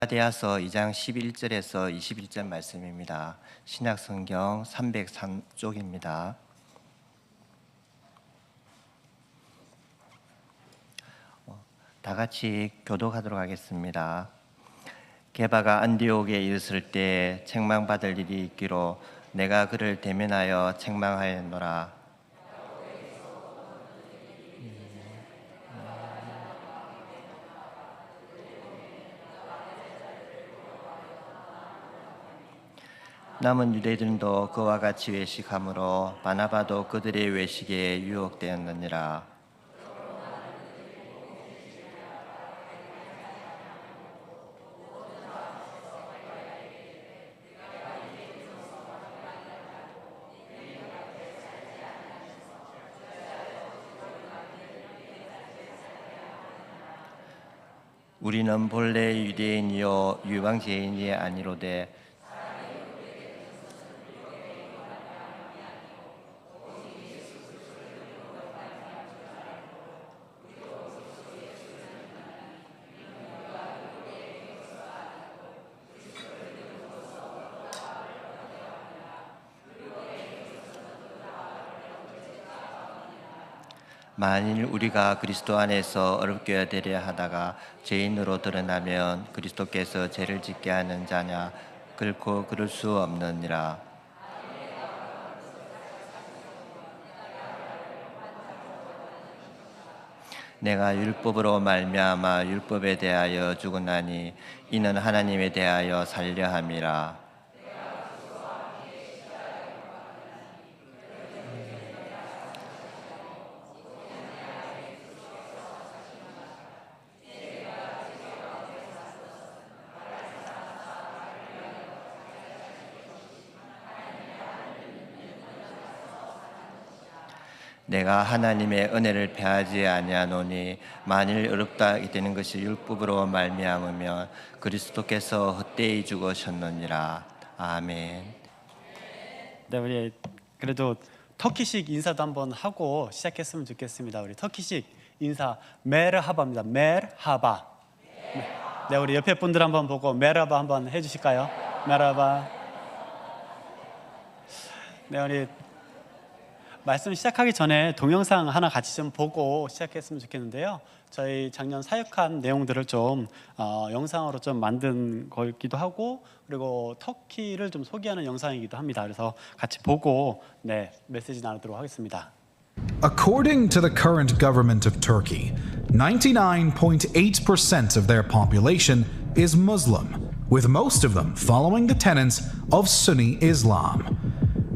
갈라디아서 2장 11절에서 21절 말씀입니다. 신약성경 303쪽입니다. 다 같이 교독하도록 하겠습니다. 게바가 안디옥에 이르렀을 때 책망받을 일이 있기로 내가 그를 대면하여 책망하였노라. 남은 유대인들도 그와 같이 외식하므로 바나바도 그들의 외식에 유혹되었느니라. 우리는 본래 유대인이요 유방죄인이 아니로되 만일 우리가 그리스도 안에서 어렵게 되려 하다가 죄인으로 드러나면 그리스도께서 죄를 짓게 하는 자냐? 결코 그럴 수 없느니라. 내가 율법으로 말미암아 율법에 대하여 죽었나니 이는 하나님에 대하여 살려 함이라. 내가 하나님의 은혜를 패하지 아니하노니 만일 어렵다 되는 것이 율법으로 말미암으면 그리스도께서 헛되이 죽으셨느니라. 아멘. 네, 우리 그래도 터키식 인사도 한번 하고 시작했으면 좋겠습니다. 우리 터키식 인사 메르하바입니다. 메르하바. 네, 우리 옆에 분들 한번 보고 메르하바 한번 해주실까요? 메르하바. 네, 우리 말씀 시작하기 전에 동영상 하나 같이 좀 보고 시작했으면 좋겠는데요. 저희 작년 사역한 내용들을 좀 영상으로 좀 만든 거기도 하고, 그리고 터키를 좀 소개하는 영상이기도 합니다. 그래서 같이 보고 메시지 나누도록 하겠습니다. According to the current government of Turkey, 99.8% of their population is Muslim, with most of them following the tenets of Sunni Islam.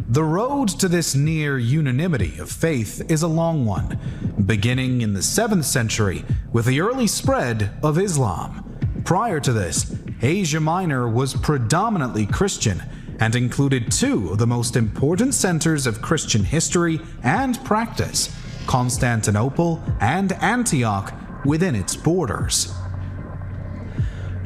The road to this near unanimity of faith is a long one, beginning in the 7th century with the early spread of Islam. Prior to this, Asia Minor was predominantly Christian and included two of the most important centers of Christian history and practice, Constantinople and Antioch, within its borders.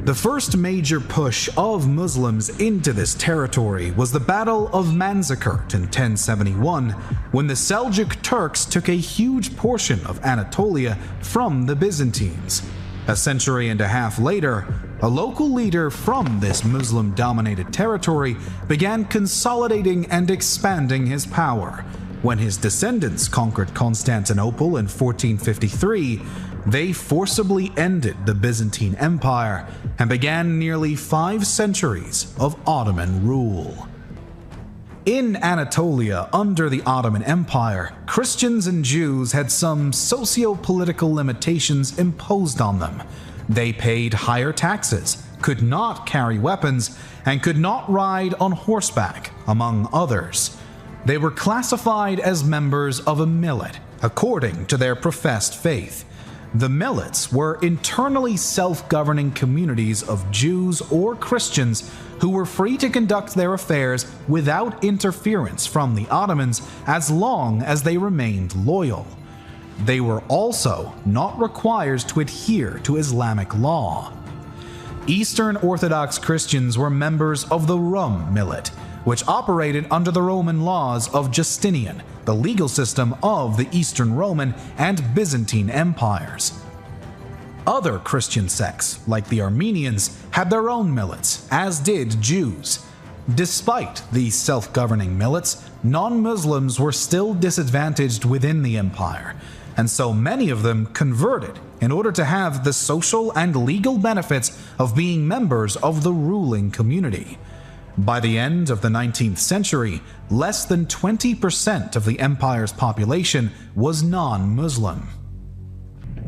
The first major push of Muslims into this territory was the Battle of Manzikert in 1071, when the Seljuk Turks took a huge portion of Anatolia from the Byzantines. A century and a half later, a local leader from this Muslim-dominated territory began consolidating and expanding his power. When his descendants conquered Constantinople in 1453, they forcibly ended the Byzantine Empire and began nearly 5 centuries of Ottoman rule. In Anatolia, under the Ottoman Empire, Christians and Jews had some socio-political limitations imposed on them. They paid higher taxes, could not carry weapons, and could not ride on horseback, among others. They were classified as members of a millet, according to their professed faith. The millets were internally self-governing communities of Jews or Christians who were free to conduct their affairs without interference from the Ottomans as long as they remained loyal. They were also not required to adhere to Islamic law. Eastern Orthodox Christians were members of the Rum millet, which operated under the Roman laws of Justinian, the legal system of the Eastern Roman and Byzantine empires. Other Christian sects, like the Armenians, had their own millets, as did Jews. Despite these self-governing millets, non-Muslims were still disadvantaged within the empire, and so many of them converted in order to have the social and legal benefits of being members of the ruling community. By the end of the 19th century, less than 20% of the empire's population was non-Muslim.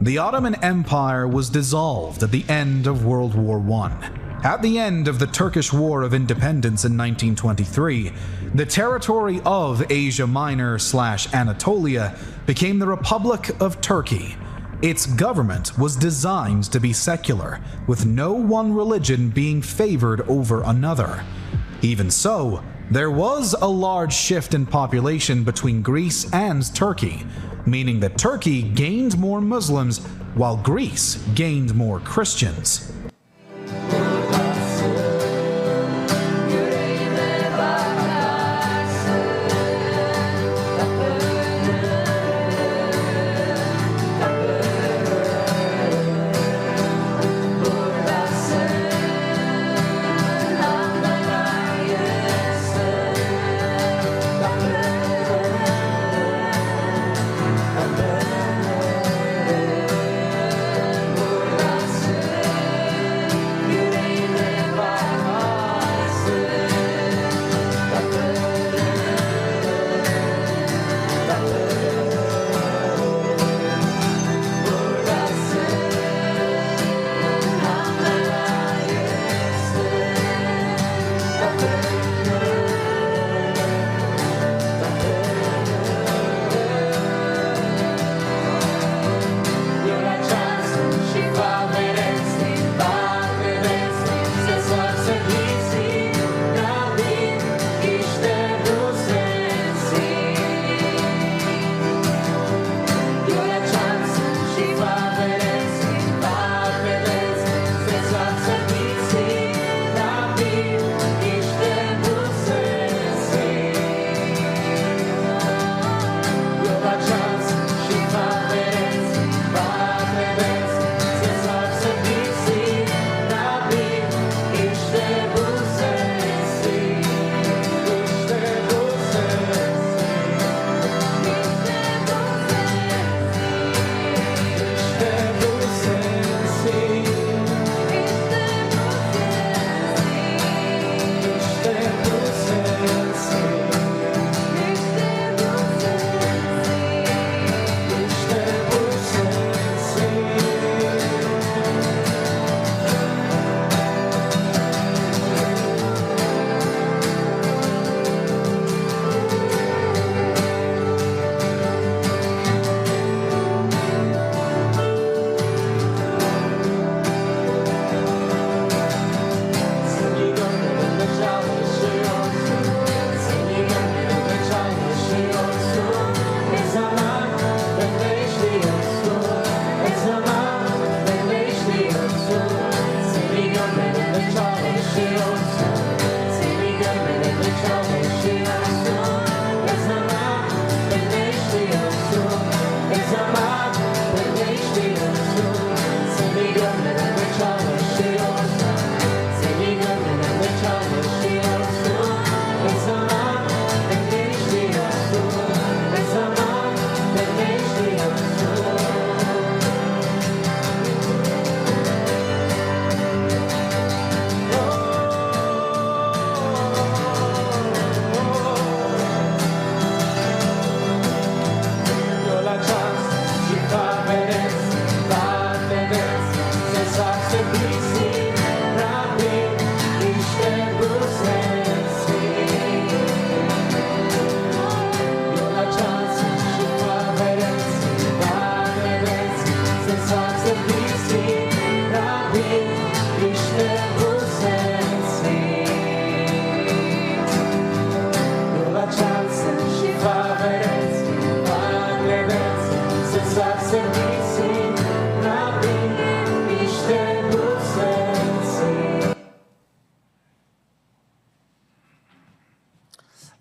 The Ottoman Empire was dissolved at the end of World War I. At the end of the Turkish War of Independence in 1923, the territory of Asia Minor/Anatolia became the Republic of Turkey. Its government was designed to be secular, with no one religion being favored over another. Even so, there was a large shift in population between Greece and Turkey, meaning that Turkey gained more Muslims while Greece gained more Christians.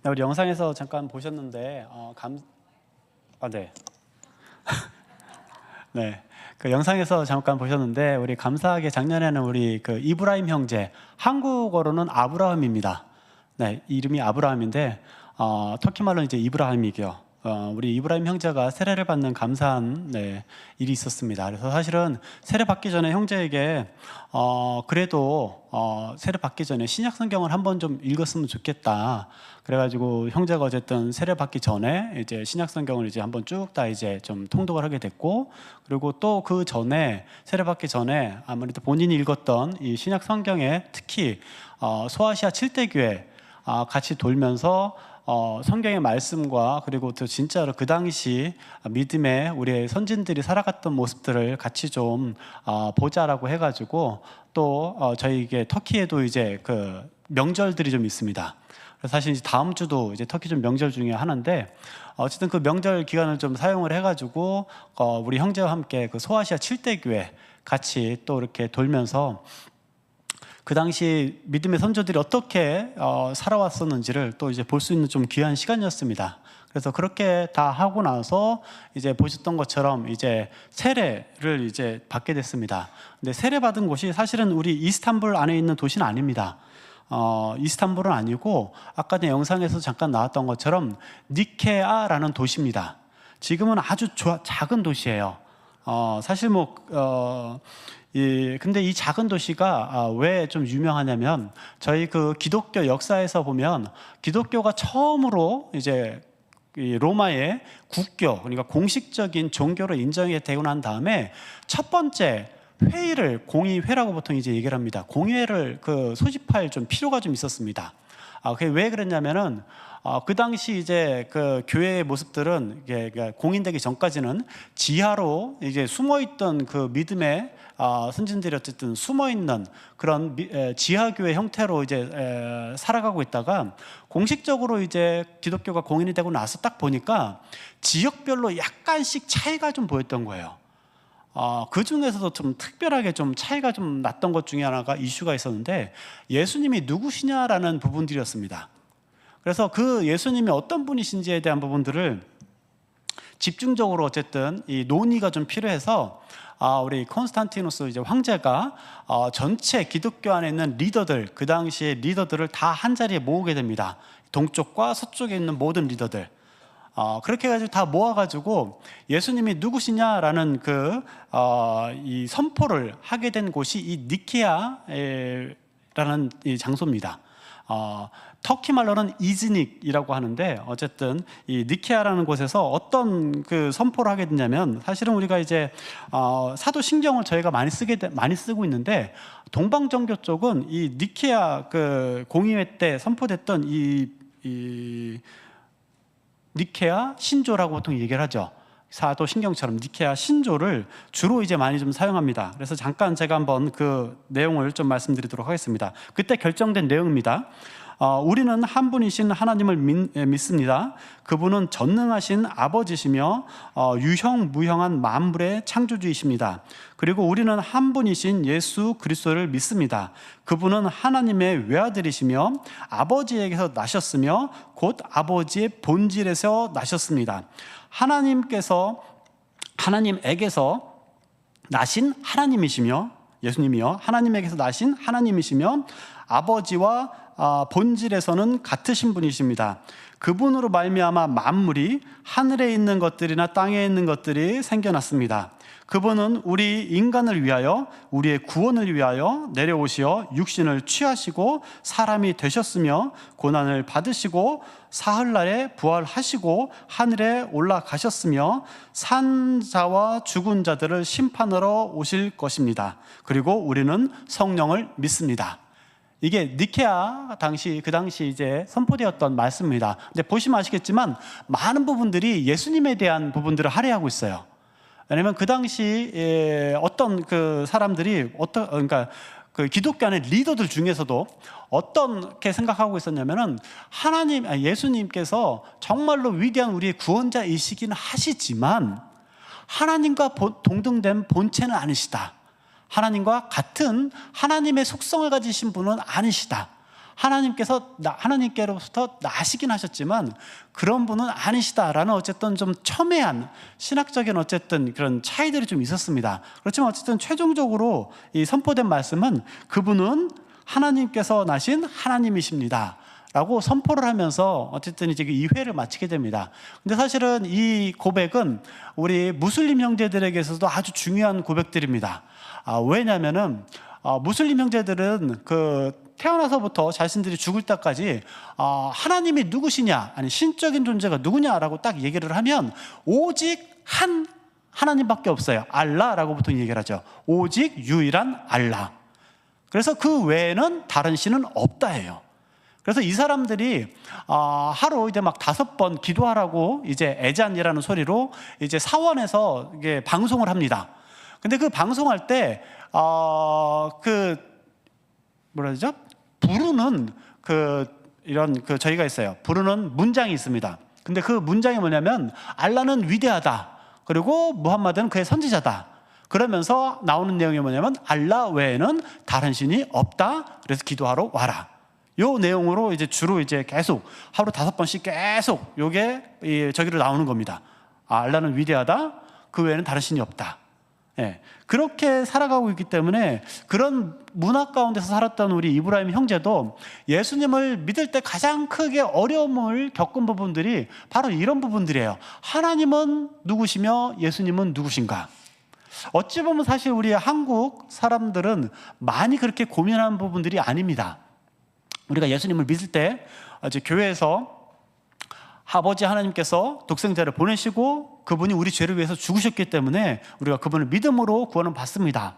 네, 우리 영상에서 잠깐 보셨는데 네. 그 영상에서 잠깐 보셨는데 우리 감사하게 작년에는 우리 그 이브라임 형제, 한국어로는 아브라함입니다. 네, 이름이 아브라함인데 터키 말로는 이제 이브라임이고요. 우리 이브라임 형제가 세례를 받는 감사한 일이 있었습니다. 그래서 사실은 세례 받기 전에 형제에게 그래도 세례 받기 전에 신약 성경을 한번 좀 읽었으면 좋겠다. 그래가지고 형제가 어쨌든 세례 받기 전에 이제 신약 성경을 이제 한번 쭉 다 이제 좀 통독을 하게 됐고, 그리고 또 그 전에 세례 받기 전에 아무래도 본인이 읽었던 이 신약 성경에 특히 소아시아 7대 교회 같이 돌면서 성경의 말씀과 그리고 또 진짜로 그 당시 믿음의 우리의 선진들이 살아갔던 모습들을 같이 좀 보자라고 해가지고 또 저희에게 터키에도 이제 그 명절들이 좀 있습니다. 그래서 사실 이제 다음 주도 이제 터키 좀 명절 중에 하나인데 어쨌든 그 명절 기간을 좀 사용을 해가지고 우리 형제와 함께 그 소아시아 7대 교회 같이 또 이렇게 돌면서 그 당시 믿음의 선조들이 어떻게 살아왔었는지를 또 이제 볼 수 있는 좀 귀한 시간이었습니다. 그래서 그렇게 다 하고 나서 이제 보셨던 것처럼 이제 세례를 이제 받게 됐습니다. 근데 세례 받은 곳이 사실은 우리 이스탄불 안에 있는 도시는 아닙니다. 이스탄불은 아니고 아까 전 영상에서 잠깐 나왔던 것처럼 니케아라는 도시입니다. 지금은 아주 작은 도시예요. 사실 근데 이 작은 도시가 왜 좀 유명하냐면 저희 그 기독교 역사에서 보면 기독교가 처음으로 이제 이 로마의 국교, 그러니까 공식적인 종교로 인정이 되고 난 다음에 첫 번째 회의를 공의회라고 보통 이제 얘기를 합니다. 공의회를 소집할 좀 필요가 좀 있었습니다. 그게 왜 그랬냐면은 그 당시 이제 그 교회의 모습들은 공인되기 전까지는 지하로 이제 숨어있던 그 믿음의 선진들이 어쨌든 숨어있는 그런 지하교회 형태로 이제 살아가고 있다가 공식적으로 이제 기독교가 공인이 되고 나서 딱 보니까 지역별로 약간씩 차이가 좀 보였던 거예요. 그 중에서도 좀 특별하게 좀 차이가 좀 났던 것 중에 하나가 이슈가 있었는데 예수님이 누구시냐라는 부분들이었습니다. 그래서 그 예수님이 어떤 분이신지에 대한 부분들을 집중적으로 어쨌든 이 논의가 좀 필요해서 우리 콘스탄티누스 이제 황제가 전체 기독교 안에 있는 리더들, 그 당시의 리더들을 다 한 자리에 모으게 됩니다. 동쪽과 서쪽에 있는 모든 리더들. 그렇게 해가지고 다 모아가지고 예수님이 누구시냐라는 이 선포를 하게 된 곳이 이 니케아라는 이 장소입니다. 터키 말로는 이즈닉이라고 하는데 어쨌든 이 니케아라는 곳에서 어떤 그 선포를 하게 되냐면 사실은 우리가 이제 사도신경을 저희가 많이 쓰고 있는데 동방정교 쪽은 이 니케아 그 공의회 때 선포됐던 이 니케아 신조라고 보통 얘기를 하죠. 사도신경처럼 니케아 신조를 주로 이제 많이 좀 사용합니다. 그래서 잠깐 제가 한번 그 내용을 좀 말씀드리도록 하겠습니다. 그때 결정된 내용입니다. 우리는 한 분이신 하나님을 믿습니다. 그분은 전능하신 아버지시며 유형무형한 만물의 창조주이십니다. 그리고 우리는 한 분이신 예수 그리스도를 믿습니다. 그분은 하나님의 외아들이시며 아버지에게서 나셨으며 곧 아버지의 본질에서 나셨습니다. 하나님에게서 나신 하나님이시며 예수님이요 하나님에게서 나신 하나님이시며 아버지와 본질에서는 같으신 분이십니다. 그분으로 말미암아 만물이 하늘에 있는 것들이나 땅에 있는 것들이 생겨났습니다. 그분은 우리 인간을 위하여 우리의 구원을 위하여 내려오시어 육신을 취하시고 사람이 되셨으며 고난을 받으시고 사흘날에 부활하시고 하늘에 올라가셨으며 산 자와 죽은 자들을 심판하러 오실 것입니다. 그리고 우리는 성령을 믿습니다. 이게 니케아 그 당시 이제 선포되었던 말씀입니다. 근데 보시면 아시겠지만 많은 부분들이 예수님에 대한 부분들을 할애하고 있어요. 왜냐하면 그 당시 어떤 그 사람들이 그러니까 그 기독교 안의 리더들 중에서도 어떻게 생각하고 있었냐면은 예수님께서 정말로 위대한 우리의 구원자이시긴 하시지만 하나님과 동등된 본체는 아니시다. 하나님과 같은 하나님의 속성을 가지신 분은 아니시다. 하나님께로부터 나시긴 하셨지만 그런 분은 아니시다라는 어쨌든 좀 첨예한 신학적인 어쨌든 그런 차이들이 좀 있었습니다. 그렇지만 어쨌든 최종적으로 이 선포된 말씀은 그분은 하나님께서 나신 하나님이십니다 라고 선포를 하면서 어쨌든 이제 이 회를 마치게 됩니다. 근데 사실은 이 고백은 우리 무슬림 형제들에게서도 아주 중요한 고백들입니다. 왜냐하면은 무슬림 형제들은 태어나서부터 자신들이 죽을 때까지 하나님이 누구시냐, 아니 신적인 존재가 누구냐라고 딱 얘기를 하면 오직 한 하나님밖에 없어요. 알라라고 보통 얘기를 하죠. 오직 유일한 알라. 그래서 그 외에는 다른 신은 없다예요. 그래서 이 사람들이 하루 이제 막 5번 기도하라고 이제 애잔이라는 소리로 이제 사원에서 이게 방송을 합니다. 근데 그 방송할 때 뭐라 그러죠? 부르는 저희가 있어요. 부르는 문장이 있습니다. 근데 그 문장이 뭐냐면 알라는 위대하다. 그리고 무함마드는 그의 선지자다. 그러면서 나오는 내용이 뭐냐면 알라 외에는 다른 신이 없다. 그래서 기도하러 와라. 요 내용으로 이제 주로 이제 계속 하루 5번씩 계속 요게 저기로 나오는 겁니다. 알라는 위대하다. 그 외에는 다른 신이 없다. 예, 그렇게 살아가고 있기 때문에 그런 문화 가운데서 살았던 우리 이브라임 형제도 예수님을 믿을 때 가장 크게 어려움을 겪은 부분들이 바로 이런 부분들이에요. 하나님은 누구시며 예수님은 누구신가? 어찌 보면 사실 우리 한국 사람들은 많이 그렇게 고민하는 부분들이 아닙니다. 우리가 예수님을 믿을 때 이제 교회에서 아버지 하나님께서 독생자를 보내시고 그분이 우리 죄를 위해서 죽으셨기 때문에 우리가 그분을 믿음으로 구원을 받습니다.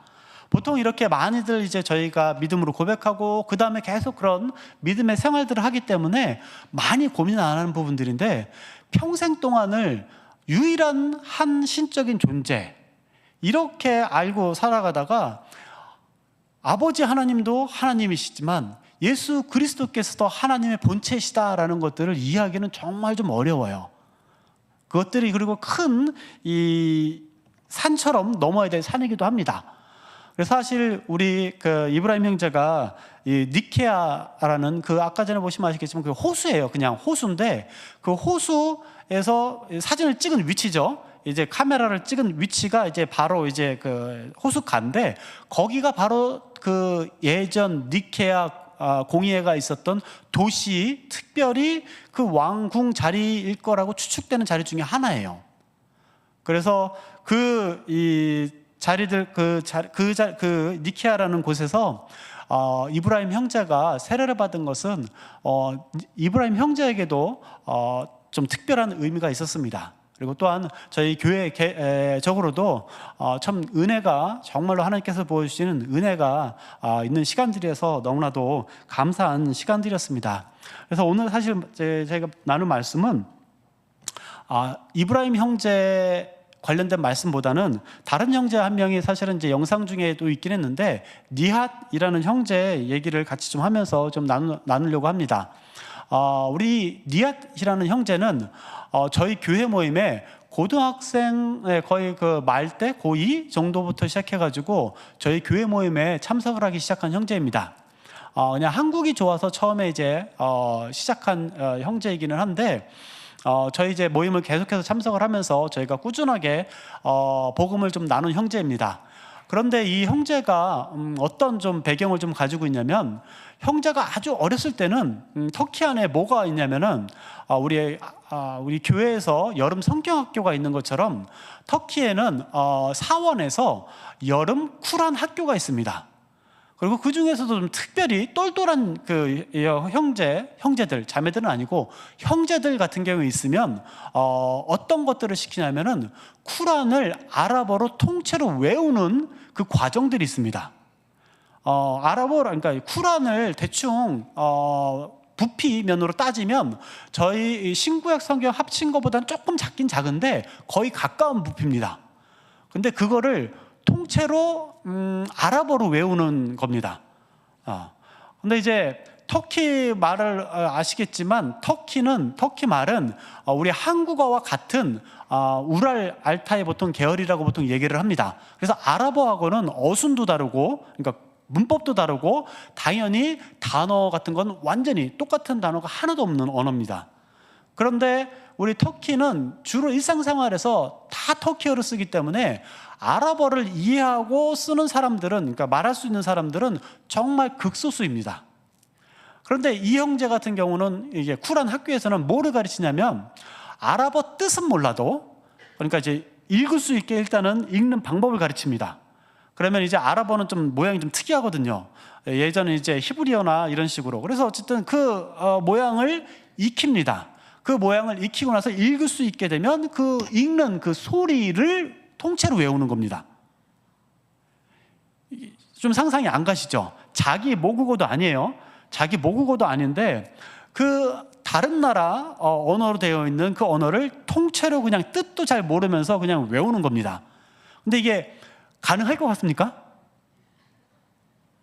보통 이렇게 많이들 이제 저희가 믿음으로 고백하고 그 다음에 계속 그런 믿음의 생활들을 하기 때문에 많이 고민 안 하는 부분들인데 평생 동안을 유일한 한 신적인 존재 이렇게 알고 살아가다가 아버지 하나님도 하나님이시지만 예수 그리스도께서도 하나님의 본체시다라는 것들을 이해하기는 정말 좀 어려워요. 그것들이 그리고 큰 이 산처럼 넘어야 될 산이기도 합니다. 그래서 사실 우리 이브라임 형제가 이 니케아라는 아까 전에 보시면 아시겠지만 호수예요. 그냥 호수인데 그 호수에서 사진을 찍은 위치죠. 이제 카메라를 찍은 위치가 이제 바로 이제 호숫가인데 거기가 바로 예전 니케아 공의회가 있었던 도시, 특별히 그 왕궁 자리일 거라고 추측되는 자리 중에 하나예요. 그래서 니케아라는 곳에서 이브라임 형제가 세례를 받은 것은 이브라임 형제에게도 좀 특별한 의미가 있었습니다. 그리고 또한 저희 교회적으로도 참 은혜가 정말로 하나님께서 보여주시는 은혜가 있는 시간들이어서 너무나도 감사한 시간들이었습니다. 그래서 오늘 사실 제가 나눌 말씀은 이브라임 형제 관련된 말씀보다는 다른 형제 한 명이 사실은 이제 영상 중에도 있긴 했는데 니핫이라는 형제 얘기를 같이 좀 하면서 좀 나누려고 합니다. 우리 니핫이라는 형제는 저희 교회 모임에 고등학생 거의 말때 고2 정도부터 시작해가지고 저희 교회 모임에 참석을 하기 시작한 형제입니다. 그냥 한국이 좋아서 처음에 이제 시작한 형제이기는 한데 저희 이제 모임을 계속해서 참석을 하면서 저희가 꾸준하게 복음을 좀 나눈 형제입니다. 그런데 이 형제가 어떤 좀 배경을 좀 가지고 있냐면 형제가 아주 어렸을 때는 터키 안에 뭐가 있냐면은 우리 교회에서 여름 성경학교가 있는 것처럼 터키에는 사원에서 여름 쿨한 학교가 있습니다. 그리고 그 중에서도 좀 특별히 똘똘한 형제들, 자매들은 아니고 형제들 같은 경우에 있으면 어떤 것들을 시키냐면은 쿠란을 아랍어로 통째로 외우는 그 과정들이 있습니다. 그러니까 쿠란을 대충 부피면으로 따지면 저희 신구약 성경 합친 것보다는 조금 작긴 작은데 거의 가까운 부피입니다. 근데 그거를 통째로 아랍어로 외우는 겁니다. 근데 이제 터키 말을 아시겠지만 터키 말은 우리 한국어와 같은 우랄 알타이 보통 계열이라고 보통 얘기를 합니다. 그래서 아랍어하고는 어순도 다르고, 그러니까 문법도 다르고 당연히 단어 같은 건 완전히 똑같은 단어가 하나도 없는 언어입니다. 그런데 우리 터키는 주로 일상생활에서 다 터키어를 쓰기 때문에 아랍어를 이해하고 쓰는 사람들은, 그러니까 말할 수 있는 사람들은 정말 극소수입니다. 그런데 이 형제 같은 경우는 이게 쿨한 학교에서는 뭐를 가르치냐면 아랍어 뜻은 몰라도, 그러니까 이제 읽을 수 있게 일단은 읽는 방법을 가르칩니다. 그러면 이제 아랍어는 좀 모양이 좀 특이하거든요. 예전에 이제 히브리어나 이런 식으로. 그래서 어쨌든 그 모양을 익힙니다. 그 모양을 익히고 나서 읽을 수 있게 되면 그 읽는 그 소리를 통째로 외우는 겁니다. 좀 상상이 안 가시죠? 자기 모국어도 아니에요. 자기 모국어도 아닌데 그 다른 나라 언어로 되어 있는 그 언어를 통째로 그냥 뜻도 잘 모르면서 그냥 외우는 겁니다. 근데 이게 가능할 것 같습니까?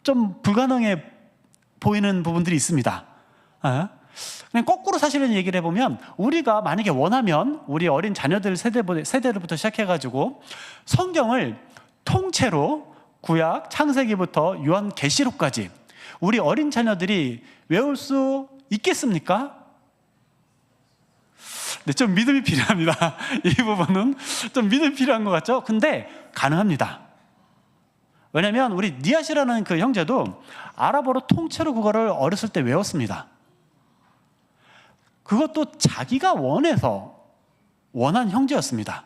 좀 불가능해 보이는 부분들이 있습니다. 그냥 거꾸로 사실은 얘기를 해보면 우리가 만약에 원하면 우리 어린 자녀들 세대로부터 시작해가지고 성경을 통째로 구약 창세기부터 요한계시록까지 우리 어린 자녀들이 외울 수 있겠습니까? 네, 좀 믿음이 필요합니다. 이 부분은 좀 믿음이 필요한 것 같죠? 근데 가능합니다. 왜냐하면 우리 니아시라는 그 형제도 아랍어로 통째로 그거를 어렸을 때 외웠습니다. 그것도 자기가 원한 형제였습니다.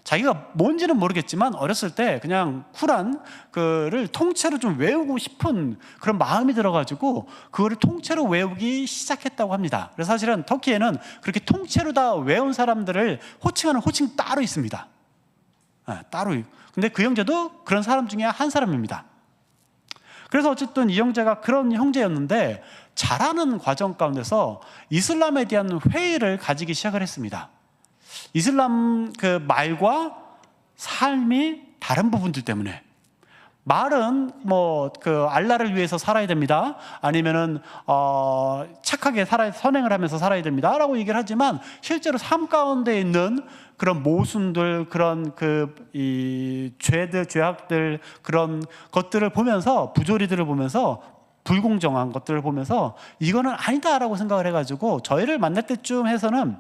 자기가 뭔지는 모르겠지만 어렸을 때 그냥 쿨한 그를 통째로 좀 외우고 싶은 그런 마음이 들어가지고 그거를 통째로 외우기 시작했다고 합니다. 그래서 사실은 터키에는 그렇게 통째로 다 외운 사람들을 호칭하는 호칭 따로 있습니다. 따로. 근데 그 형제도 그런 사람 중에 한 사람입니다. 그래서 어쨌든 이 형제가 그런 형제였는데 자라는 과정 가운데서 이슬람에 대한 회의를 가지기 시작을 했습니다. 이슬람 그 말과 삶이 다른 부분들 때문에 말은 뭐 그 알라를 위해서 살아야 됩니다. 아니면은 착하게 선행을 하면서 살아야 됩니다라고 얘기를 하지만 실제로 삶 가운데 있는 그런 모순들, 그런 이 죄악들, 그런 것들을 보면서 부조리들을 보면서 불공정한 것들을 보면서 이거는 아니다라고 생각을 해가지고 저희를 만날 때쯤 해서는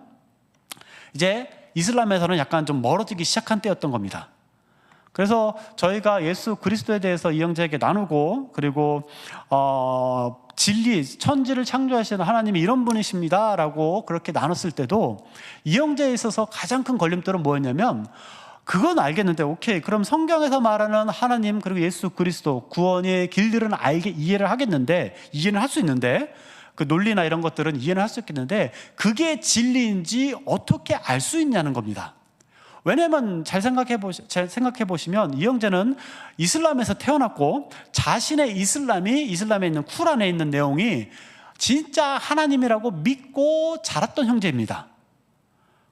이제 이슬람에서는 약간 좀 멀어지기 시작한 때였던 겁니다. 그래서 저희가 예수 그리스도에 대해서 이 형제에게 나누고 그리고 진리, 천지를 창조하시는 하나님이 이런 분이십니다 라고 그렇게 나눴을 때도 이 형제에 있어서 가장 큰 걸림돌은 뭐였냐면 그건 알겠는데 오케이 그럼 성경에서 말하는 하나님 그리고 예수 그리스도 구원의 길들은 이해를 하겠는데 이해는 할 수 있는데 그 논리나 이런 것들은 이해는 할 수 있겠는데 그게 진리인지 어떻게 알 수 있냐는 겁니다. 왜냐하면 잘 생각해 보시면 이 형제는 이슬람에서 태어났고 자신의 이슬람에 있는 쿠란에 있는 내용이 진짜 하나님이라고 믿고 자랐던 형제입니다.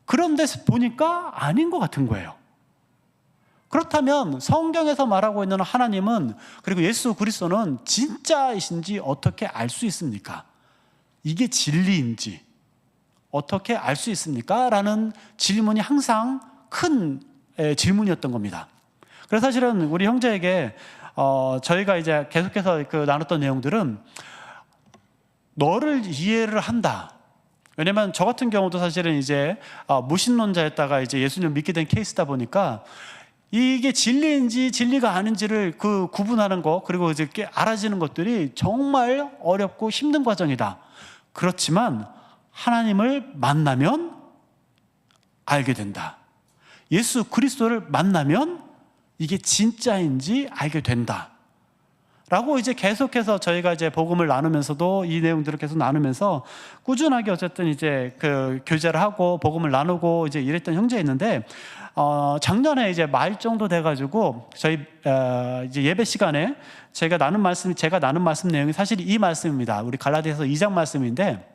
그런데 보니까 아닌 것 같은 거예요. 그렇다면 성경에서 말하고 있는 하나님은 그리고 예수 그리스도는 진짜이신지 어떻게 알 수 있습니까? 이게 진리인지 어떻게 알 수 있습니까? 라는 질문이 항상 큰 질문이었던 겁니다. 그래서 사실은 우리 형제에게 저희가 이제 계속해서 나눴던 내용들은 너를 이해를 한다. 왜냐면 저 같은 경우도 사실은 이제 무신론자였다가 이제 예수님 믿게 된 케이스다 보니까 이게 진리인지 진리가 아닌지를 구분하는 거 그리고 이제 알아지는 것들이 정말 어렵고 힘든 과정이다. 그렇지만 하나님을 만나면 알게 된다. 예수 그리스도를 만나면 이게 진짜인지 알게 된다. 라고 이제 계속해서 저희가 이제 복음을 나누면서도 이 내용들을 계속 나누면서 꾸준하게 어쨌든 이제 교제를 하고 복음을 나누고 이제 이랬던 형제였는데 작년에 이제 말 정도 돼가지고 저희 이제 예배 시간에 제가 나눈 말씀 내용이 사실 이 말씀입니다. 우리 갈라디아서 2장 말씀인데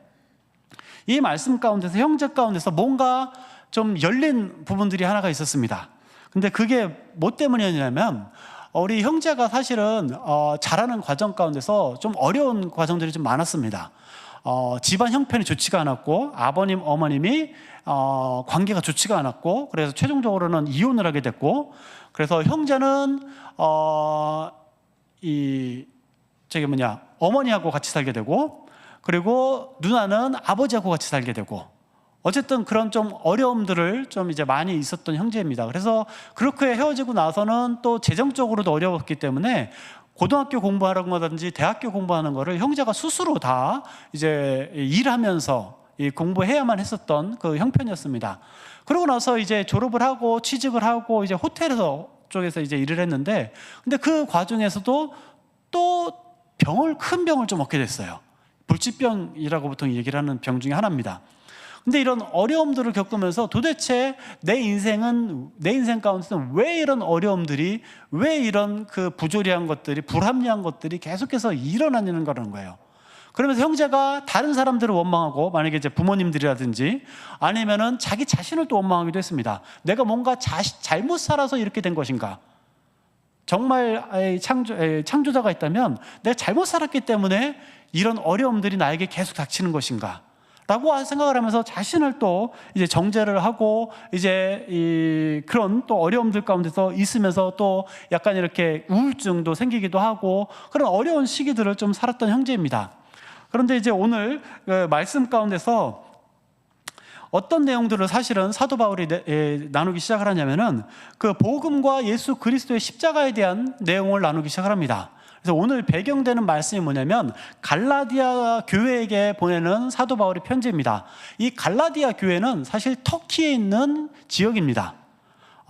이 말씀 가운데서 형제 가운데서 뭔가 좀 열린 부분들이 하나가 있었습니다. 근데 그게 뭐 때문이었냐면 우리 형제가 사실은 자라는 과정 가운데서 좀 어려운 과정들이 좀 많았습니다. 집안 형편이 좋지가 않았고 아버님, 어머님이 관계가 좋지가 않았고 그래서 최종적으로는 이혼을 하게 됐고 그래서 형제는 이 어머니하고 같이 살게 되고, 그리고 누나는 아버지하고 같이 살게 되고, 어쨌든 그런 좀 어려움들을 좀 이제 많이 있었던 형제입니다. 그래서 그렇게 헤어지고 나서는 또 재정적으로도 어려웠기 때문에 고등학교 공부하는 거든지 대학교 공부하는 거를 형제가 스스로 다 이제 일하면서 공부해야만 했었던 그 형편이었습니다. 그러고 나서 이제 졸업을 하고 취직을 하고 이제 호텔에서 쪽에서 이제 일을 했는데, 근데 그 과정에서도 또 큰 병을 좀 얻게 됐어요. 불치병이라고 보통 얘기를 하는 병 중에 하나입니다. 근데 이런 어려움들을 겪으면서 도대체 내 인생 가운데서는 왜 이런 어려움들이, 왜 이런 그 부조리한 것들이, 불합리한 것들이 계속해서 일어나는 거예요. 그러면서 형제가 다른 사람들을 원망하고, 만약에 이제 부모님들이라든지 아니면은 자기 자신을 또 원망하기도 했습니다. 내가 뭔가 잘못 살아서 이렇게 된 것인가? 정말 창조자가 있다면 내가 잘못 살았기 때문에 이런 어려움들이 나에게 계속 닥치는 것인가? 라고 생각을 하면서 자신을 또 이제 정죄를 하고, 이제 그런 또 어려움들 가운데서 있으면서 또 약간 이렇게 우울증도 생기기도 하고, 그런 어려운 시기들을 좀 살았던 형제입니다. 그런데 이제 오늘 말씀 가운데서 어떤 내용들을 사실은 사도 바울이 나누기 시작을 하냐면은 그 복음과 예수 그리스도의 십자가에 대한 내용을 나누기 시작을 합니다. 그래서 오늘 배경되는 말씀이 뭐냐면 갈라디아 교회에게 보내는 사도 바울의 편지입니다. 이 갈라디아 교회는 사실 터키에 있는 지역입니다.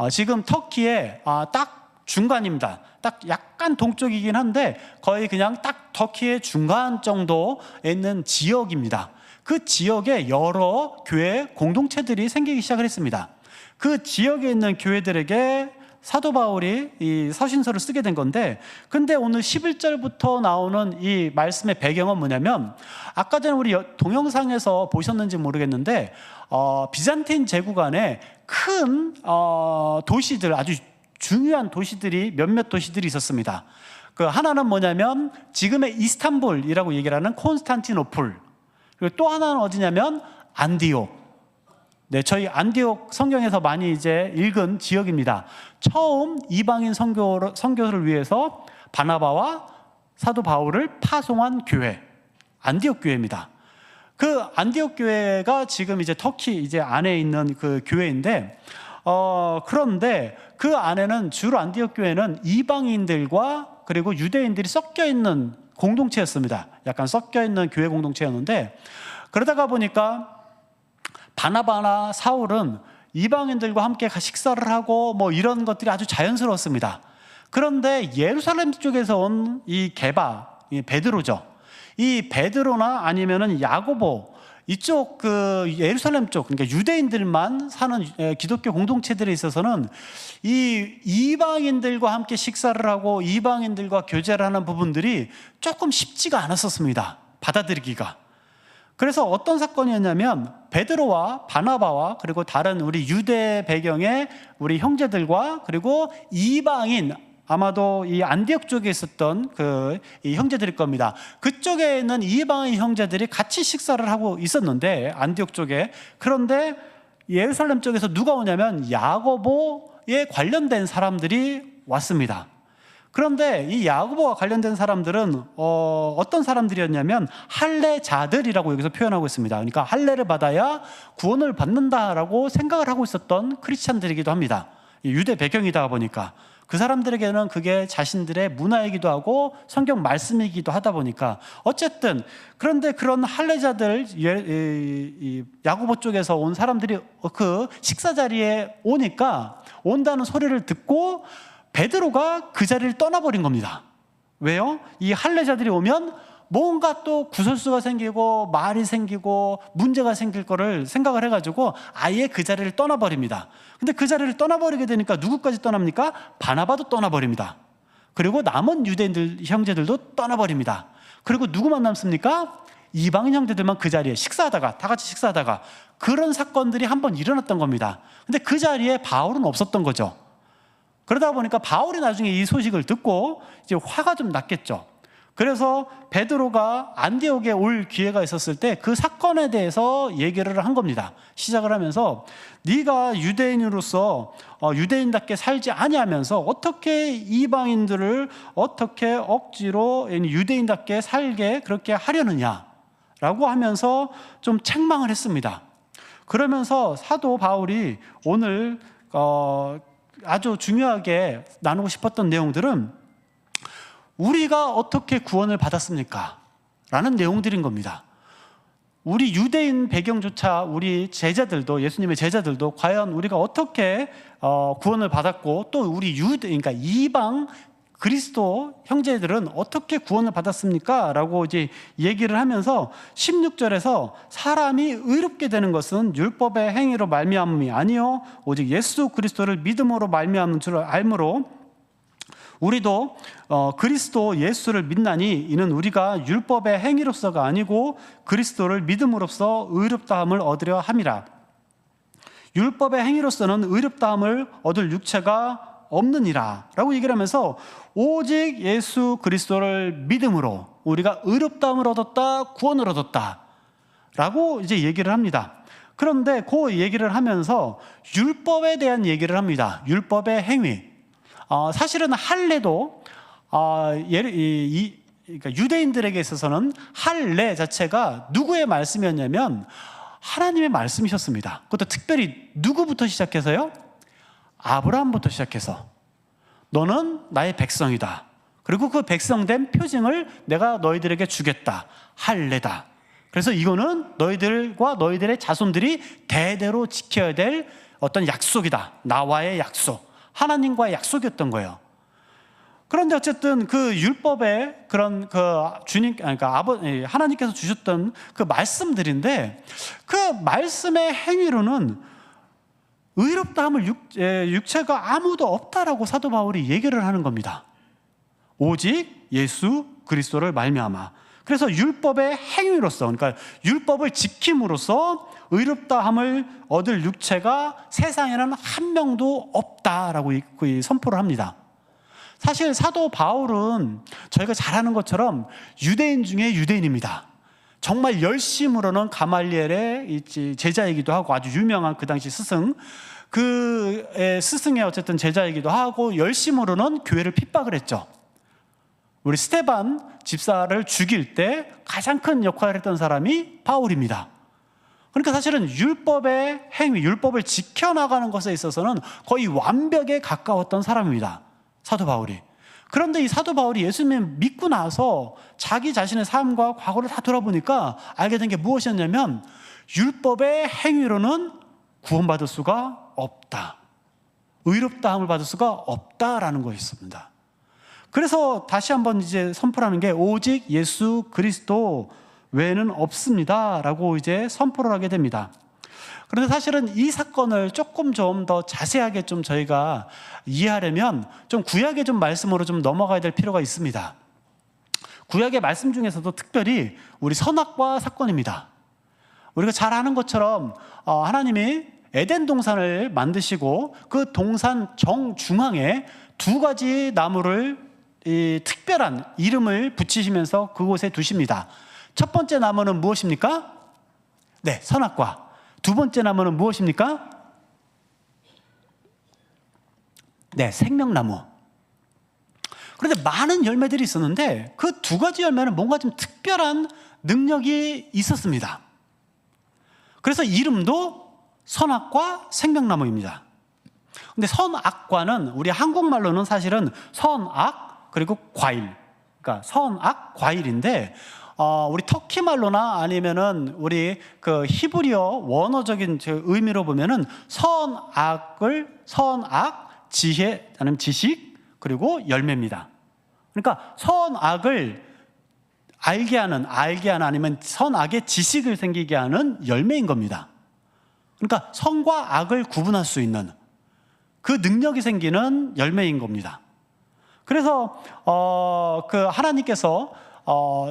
지금 터키의 딱 중간입니다. 딱 약간 동쪽이긴 한데 거의 그냥 딱 터키의 중간 정도에 있는 지역입니다. 그 지역에 여러 교회 공동체들이 생기기 시작을 했습니다. 그 지역에 있는 교회들에게 사도 바울이 이 서신서를 쓰게 된 건데, 근데 오늘 11절부터 나오는 이 말씀의 배경은 뭐냐면, 아까 전에 우리 동영상에서 보셨는지 모르겠는데 비잔틴 제국 안에 큰 도시들, 아주 중요한 도시들이 몇몇 도시들이 있었습니다. 그 하나는 뭐냐면 지금의 이스탄불이라고 얘기를 하는 콘스탄티노플, 그리고 또 하나는 어디냐면 안디옥. 네, 저희 안디옥 성경에서 많이 이제 읽은 지역입니다. 처음 이방인 선교를 위해서 바나바와 사도 바울을 파송한 교회, 안디옥 교회입니다. 그 안디옥 교회가 지금 이제 터키 이제 안에 있는 그 교회인데, 그런데 그 안에는 주로 안디옥 교회는 이방인들과 그리고 유대인들이 섞여 있는 공동체였습니다. 약간 섞여 있는 교회 공동체였는데, 그러다가 보니까 바나바나 사울은 이방인들과 함께 식사를 하고 뭐 이런 것들이 아주 자연스러웠습니다. 그런데 예루살렘 쪽에서 온 이 베드로죠. 이 베드로나 아니면은 야고보, 이쪽 그 예루살렘 쪽, 그러니까 유대인들만 사는 기독교 공동체들에 있어서는 이 이방인들과 함께 식사를 하고 이방인들과 교제를 하는 부분들이 조금 쉽지가 않았었습니다. 받아들이기가. 그래서 어떤 사건이었냐면 베드로와 바나바와 그리고 다른 우리 유대 배경의 우리 형제들과 그리고 이방인, 아마도 이 안디옥 쪽에 있었던 이 형제들일 겁니다. 그쪽에 있는 이방인 형제들이 같이 식사를 하고 있었는데, 안디옥 쪽에. 그런데 예루살렘 쪽에서 누가 오냐면 야고보에 관련된 사람들이 왔습니다. 그런데 이 야고보와 관련된 사람들은 어떤 사람들이었냐면 할례자들이라고 여기서 표현하고 있습니다. 그러니까 할례를 받아야 구원을 받는다라고 생각을 하고 있었던 크리스찬들이기도 합니다. 유대 배경이다 보니까 그 사람들에게는 그게 자신들의 문화이기도 하고 성경 말씀이기도 하다 보니까, 어쨌든 그런데 그런 할례자들, 야고보 쪽에서 온 사람들이 그 식사 자리에 온다는 소리를 듣고 베드로가 그 자리를 떠나버린 겁니다. 왜요? 이 할례자들이 오면 뭔가 또 구설수가 생기고 말이 생기고 문제가 생길 거를 생각을 해가지고 아예 그 자리를 떠나버립니다. 근데 그 자리를 떠나버리게 되니까 누구까지 떠납니까? 바나바도 떠나버립니다. 그리고 남은 유대인들 형제들도 떠나버립니다. 그리고 누구만 남습니까? 이방인 형제들만 그 자리에 다 같이 식사하다가 그런 사건들이 한번 일어났던 겁니다. 근데 그 자리에 바울은 없었던 거죠. 그러다 보니까 바울이 나중에 이 소식을 듣고 이제 화가 좀 났겠죠. 그래서 베드로가 안디옥에 올 기회가 있었을 때 그 사건에 대해서 얘기를 한 겁니다. 시작을 하면서 네가 유대인으로서 유대인답게 살지 아니하면서 어떻게 이방인들을 어떻게 억지로 유대인답게 살게 그렇게 하려느냐라고 하면서 좀 책망을 했습니다. 그러면서 사도 바울이 오늘 아주 중요하게 나누고 싶었던 내용들은 우리가 어떻게 구원을 받았습니까? 라는 내용들인 겁니다. 우리 유대인 배경조차 우리 제자들도, 예수님의 제자들도 과연 우리가 어떻게 구원을 받았고 또 우리 그러니까 이방 그리스도 형제들은 어떻게 구원을 받았습니까? 라고 이제 얘기를 하면서 16절에서 사람이 의롭게 되는 것은 율법의 행위로 말미암음이 아니요 오직 예수 그리스도를 믿음으로 말미암은 줄 알므로 우리도 그리스도 예수를 믿나니 이는 우리가 율법의 행위로서가 아니고 그리스도를 믿음으로써 의롭다함을 얻으려 함이라. 율법의 행위로서는 의롭다함을 얻을 육체가 없느니라 라고 얘기를 하면서 오직 예수 그리스도를 믿음으로 우리가 의롭다함을 얻었다, 구원을 얻었다 라고 이제 얘기를 합니다. 그런데 그 얘기를 하면서 율법에 대한 얘기를 합니다. 율법의 행위. 사실은 할례도 그러니까 유대인들에게 있어서는 할례 자체가 누구의 말씀이었냐면 하나님의 말씀이셨습니다. 그것도 특별히 누구부터 시작해서요? 아브라함부터 시작해서 너는 나의 백성이다. 그리고 그 백성된 표징을 내가 너희들에게 주겠다. 할례다. 그래서 이거는 너희들과 너희들의 자손들이 대대로 지켜야 될 어떤 약속이다. 나와의 약속. 하나님과의 약속이었던 거예요. 그런데 어쨌든 그 율법의 그런 그러니까 하나님께서 주셨던 그 말씀들인데 그 말씀의 행위로는 의롭다함을 육체가 아무도 없다라고 사도 바울이 얘기를 하는 겁니다. 오직 예수 그리스도를 말미암아. 그래서 율법의 행위로서, 그러니까 율법을 지킴으로써 의롭다함을 얻을 육체가 세상에는 한 명도 없다라고 선포를 합니다. 사실 사도 바울은 저희가 잘 아는 것처럼 유대인 중에 유대인입니다. 정말 열심으로는 가말리엘의 제자이기도 하고 아주 유명한 그 당시 스승, 그 스승의 어쨌든 제자이기도 하고 열심으로는 교회를 핍박을 했죠. 우리 스테반 집사를 죽일 때 가장 큰 역할을 했던 사람이 바울입니다. 그러니까 사실은 율법의 행위, 율법을 지켜나가는 것에 있어서는 거의 완벽에 가까웠던 사람입니다. 사도 바울이. 그런데 이 사도 바울이 예수님을 믿고 나서 자기 자신의 삶과 과거를 다 돌아보니까 알게 된 게 무엇이었냐면 율법의 행위로는 구원받을 수가 없다. 의롭다함을 받을 수가 없다라는 것이었습니다. 그래서 다시 한번 이제 선포하는 게 오직 예수 그리스도 외에는 없습니다 라고 이제 선포를 하게 됩니다. 그런데 사실은 이 사건을 조금 좀 더 자세하게 좀 저희가 이해하려면 좀 구약의 좀 말씀으로 좀 넘어가야 될 필요가 있습니다. 구약의 말씀 중에서도 특별히 우리 선악과 사건입니다. 우리가 잘 아는 것처럼 하나님이 에덴 동산을 만드시고 그 동산 정중앙에 두 가지 나무를 특별한 이름을 붙이시면서 그곳에 두십니다. 첫 번째 나무는 무엇입니까? 네, 선악과. 두 번째 나무는 무엇입니까? 네, 생명나무. 그런데 많은 열매들이 있었는데 그 두 가지 열매는 뭔가 좀 특별한 능력이 있었습니다. 그래서 이름도 선악과 생명나무입니다. 근데 선악과는 우리 한국말로는 사실은 선악 그리고 과일, 그러니까 선악 과일인데 우리 터키 말로나 아니면은 우리 그 히브리어 원어적인 의미로 보면은 선악, 지혜, 아니면 지식, 그리고 열매입니다. 그러니까 선악을 알게 하는 아니면 선악의 지식을 생기게 하는 열매인 겁니다. 그러니까 선과 악을 구분할 수 있는 그 능력이 생기는 열매인 겁니다. 그래서 그 하나님께서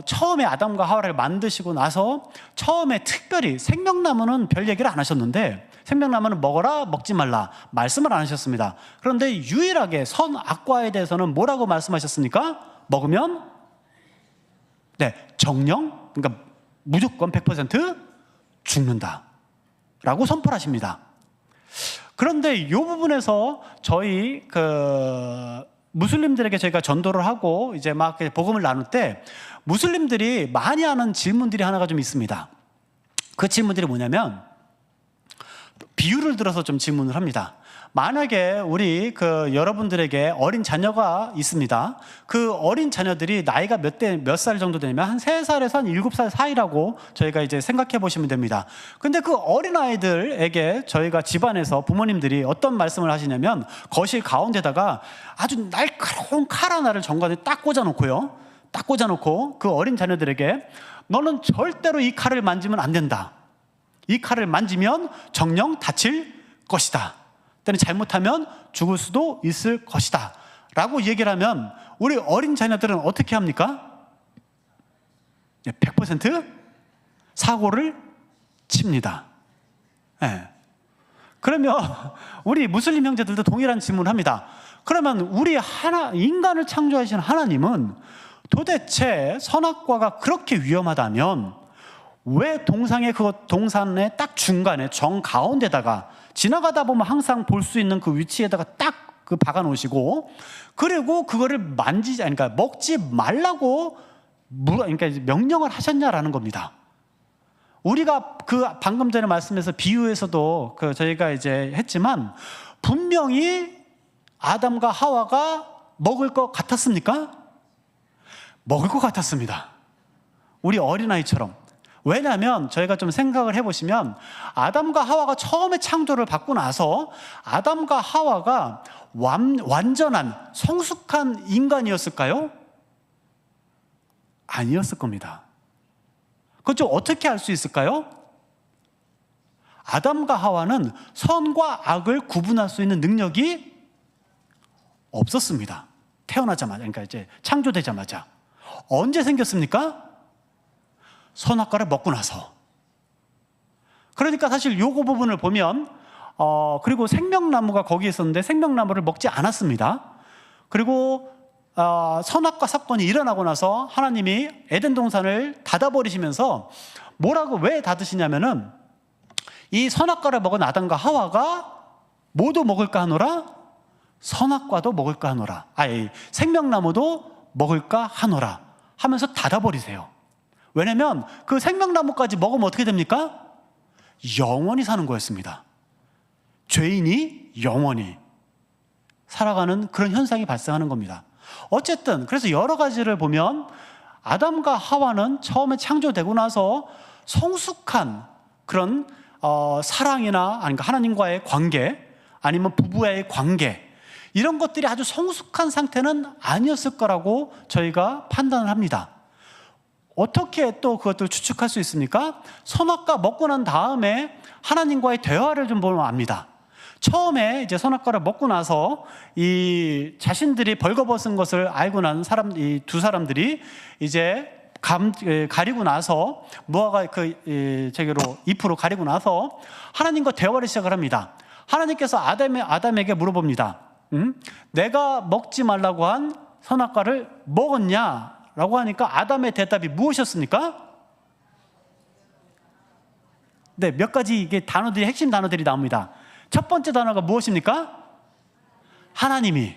처음에 아담과 하와를 만드시고 나서 처음에 특별히 생명나무는 별 얘기를 안 하셨는데 생명나무는 먹어라 먹지 말라 말씀을 안 하셨습니다. 그런데 유일하게 선악과에 대해서는 뭐라고 말씀하셨습니까? 먹으면 네, 정령, 그러니까 무조건 100% 죽는다라고 선포하십니다. 그런데 이 부분에서 저희 무슬림들에게 저희가 전도를 하고 이제 막 복음을 나눌 때 무슬림들이 많이 하는 질문들이 하나가 좀 있습니다. 그 질문들이 뭐냐면 비유를 들어서 좀 질문을 합니다. 만약에 우리 여러분들에게 어린 자녀가 있습니다. 그 어린 자녀들이 나이가 몇 살 정도 되냐면 한 3살에서 한 7살 사이라고 저희가 이제 생각해 보시면 됩니다. 근데 그 어린 아이들에게 저희가 집안에서 부모님들이 어떤 말씀을 하시냐면 거실 가운데다가 아주 날카로운 칼 하나를 정관에 딱 꽂아놓고요. 딱 꽂아놓고 그 어린 자녀들에게 너는 절대로 이 칼을 만지면 안 된다. 이 칼을 만지면 정령 다칠 것이다. 때는 잘못하면 죽을 수도 있을 것이다 라고 얘기를 하면 우리 어린 자녀들은 어떻게 합니까? 100% 사고를 칩니다. 네. 그러면 우리 무슬림 형제들도 동일한 질문을 합니다. 그러면 우리 인간을 창조하신 하나님은 도대체 선악과가 그렇게 위험하다면 왜 동산의 딱 중간에 정 가운데다가 지나가다 보면 항상 볼 수 있는 그 위치에다가 딱 박아 놓으시고 그리고 그거를 그러니까 먹지 말라고 그러니까 명령을 하셨냐라는 겁니다. 우리가 방금 전에 말씀에서 비유에서도 저희가 이제 했지만 분명히 아담과 하와가 먹을 것 같았습니까? 먹을 것 같았습니다. 우리 어린아이처럼. 왜냐하면 저희가 좀 생각을 해보시면 아담과 하와가 처음에 창조를 받고 나서 아담과 하와가 완전한 성숙한 인간이었을까요? 아니었을 겁니다. 그것 좀 어떻게 알 수 있을까요? 아담과 하와는 선과 악을 구분할 수 있는 능력이 없었습니다. 태어나자마자, 그러니까 이제 창조되자마자. 언제 생겼습니까? 선악과를 먹고 나서. 그러니까 사실 요거 부분을 보면 그리고 생명나무가 거기 있었는데 생명나무를 먹지 않았습니다. 그리고 선악과 사건이 일어나고 나서 하나님이 에덴 동산을 닫아버리시면서 왜 닫으시냐면은 이 선악과를 먹은 아담과 하와가 모두 먹을까 하노라? 선악과도 먹을까 하노라. 생명나무도 먹을까 하노라 하면서 닫아버리세요. 왜냐면 그 생명나무까지 먹으면 어떻게 됩니까? 영원히 사는 거였습니다. 죄인이 영원히 살아가는 그런 현상이 발생하는 겁니다. 어쨌든 그래서 여러 가지를 보면 아담과 하와는 처음에 창조되고 나서 성숙한 그런 사랑이나 아니면 하나님과의 관계 아니면 부부와의 관계 이런 것들이 아주 성숙한 상태는 아니었을 거라고 저희가 판단을 합니다. 어떻게 또 그것을 추측할 수 있습니까? 선악과 먹고 난 다음에 하나님과의 대화를 좀 보면 압니다. 처음에 이제 선악과를 먹고 나서 이 자신들이 벌거벗은 것을 알고 난 이 두 사람들이 이제 가리고 나서 무화과 저기로 잎으로 가리고 나서 하나님과 대화를 시작을 합니다. 하나님께서 아담에게 물어봅니다. 내가 먹지 말라고 한 선악과를 먹었냐? 라고 하니까 아담의 대답이 무엇이었습니까? 네, 몇 가지 이게 핵심 단어들이 나옵니다. 첫 번째 단어가 무엇입니까? 하나님이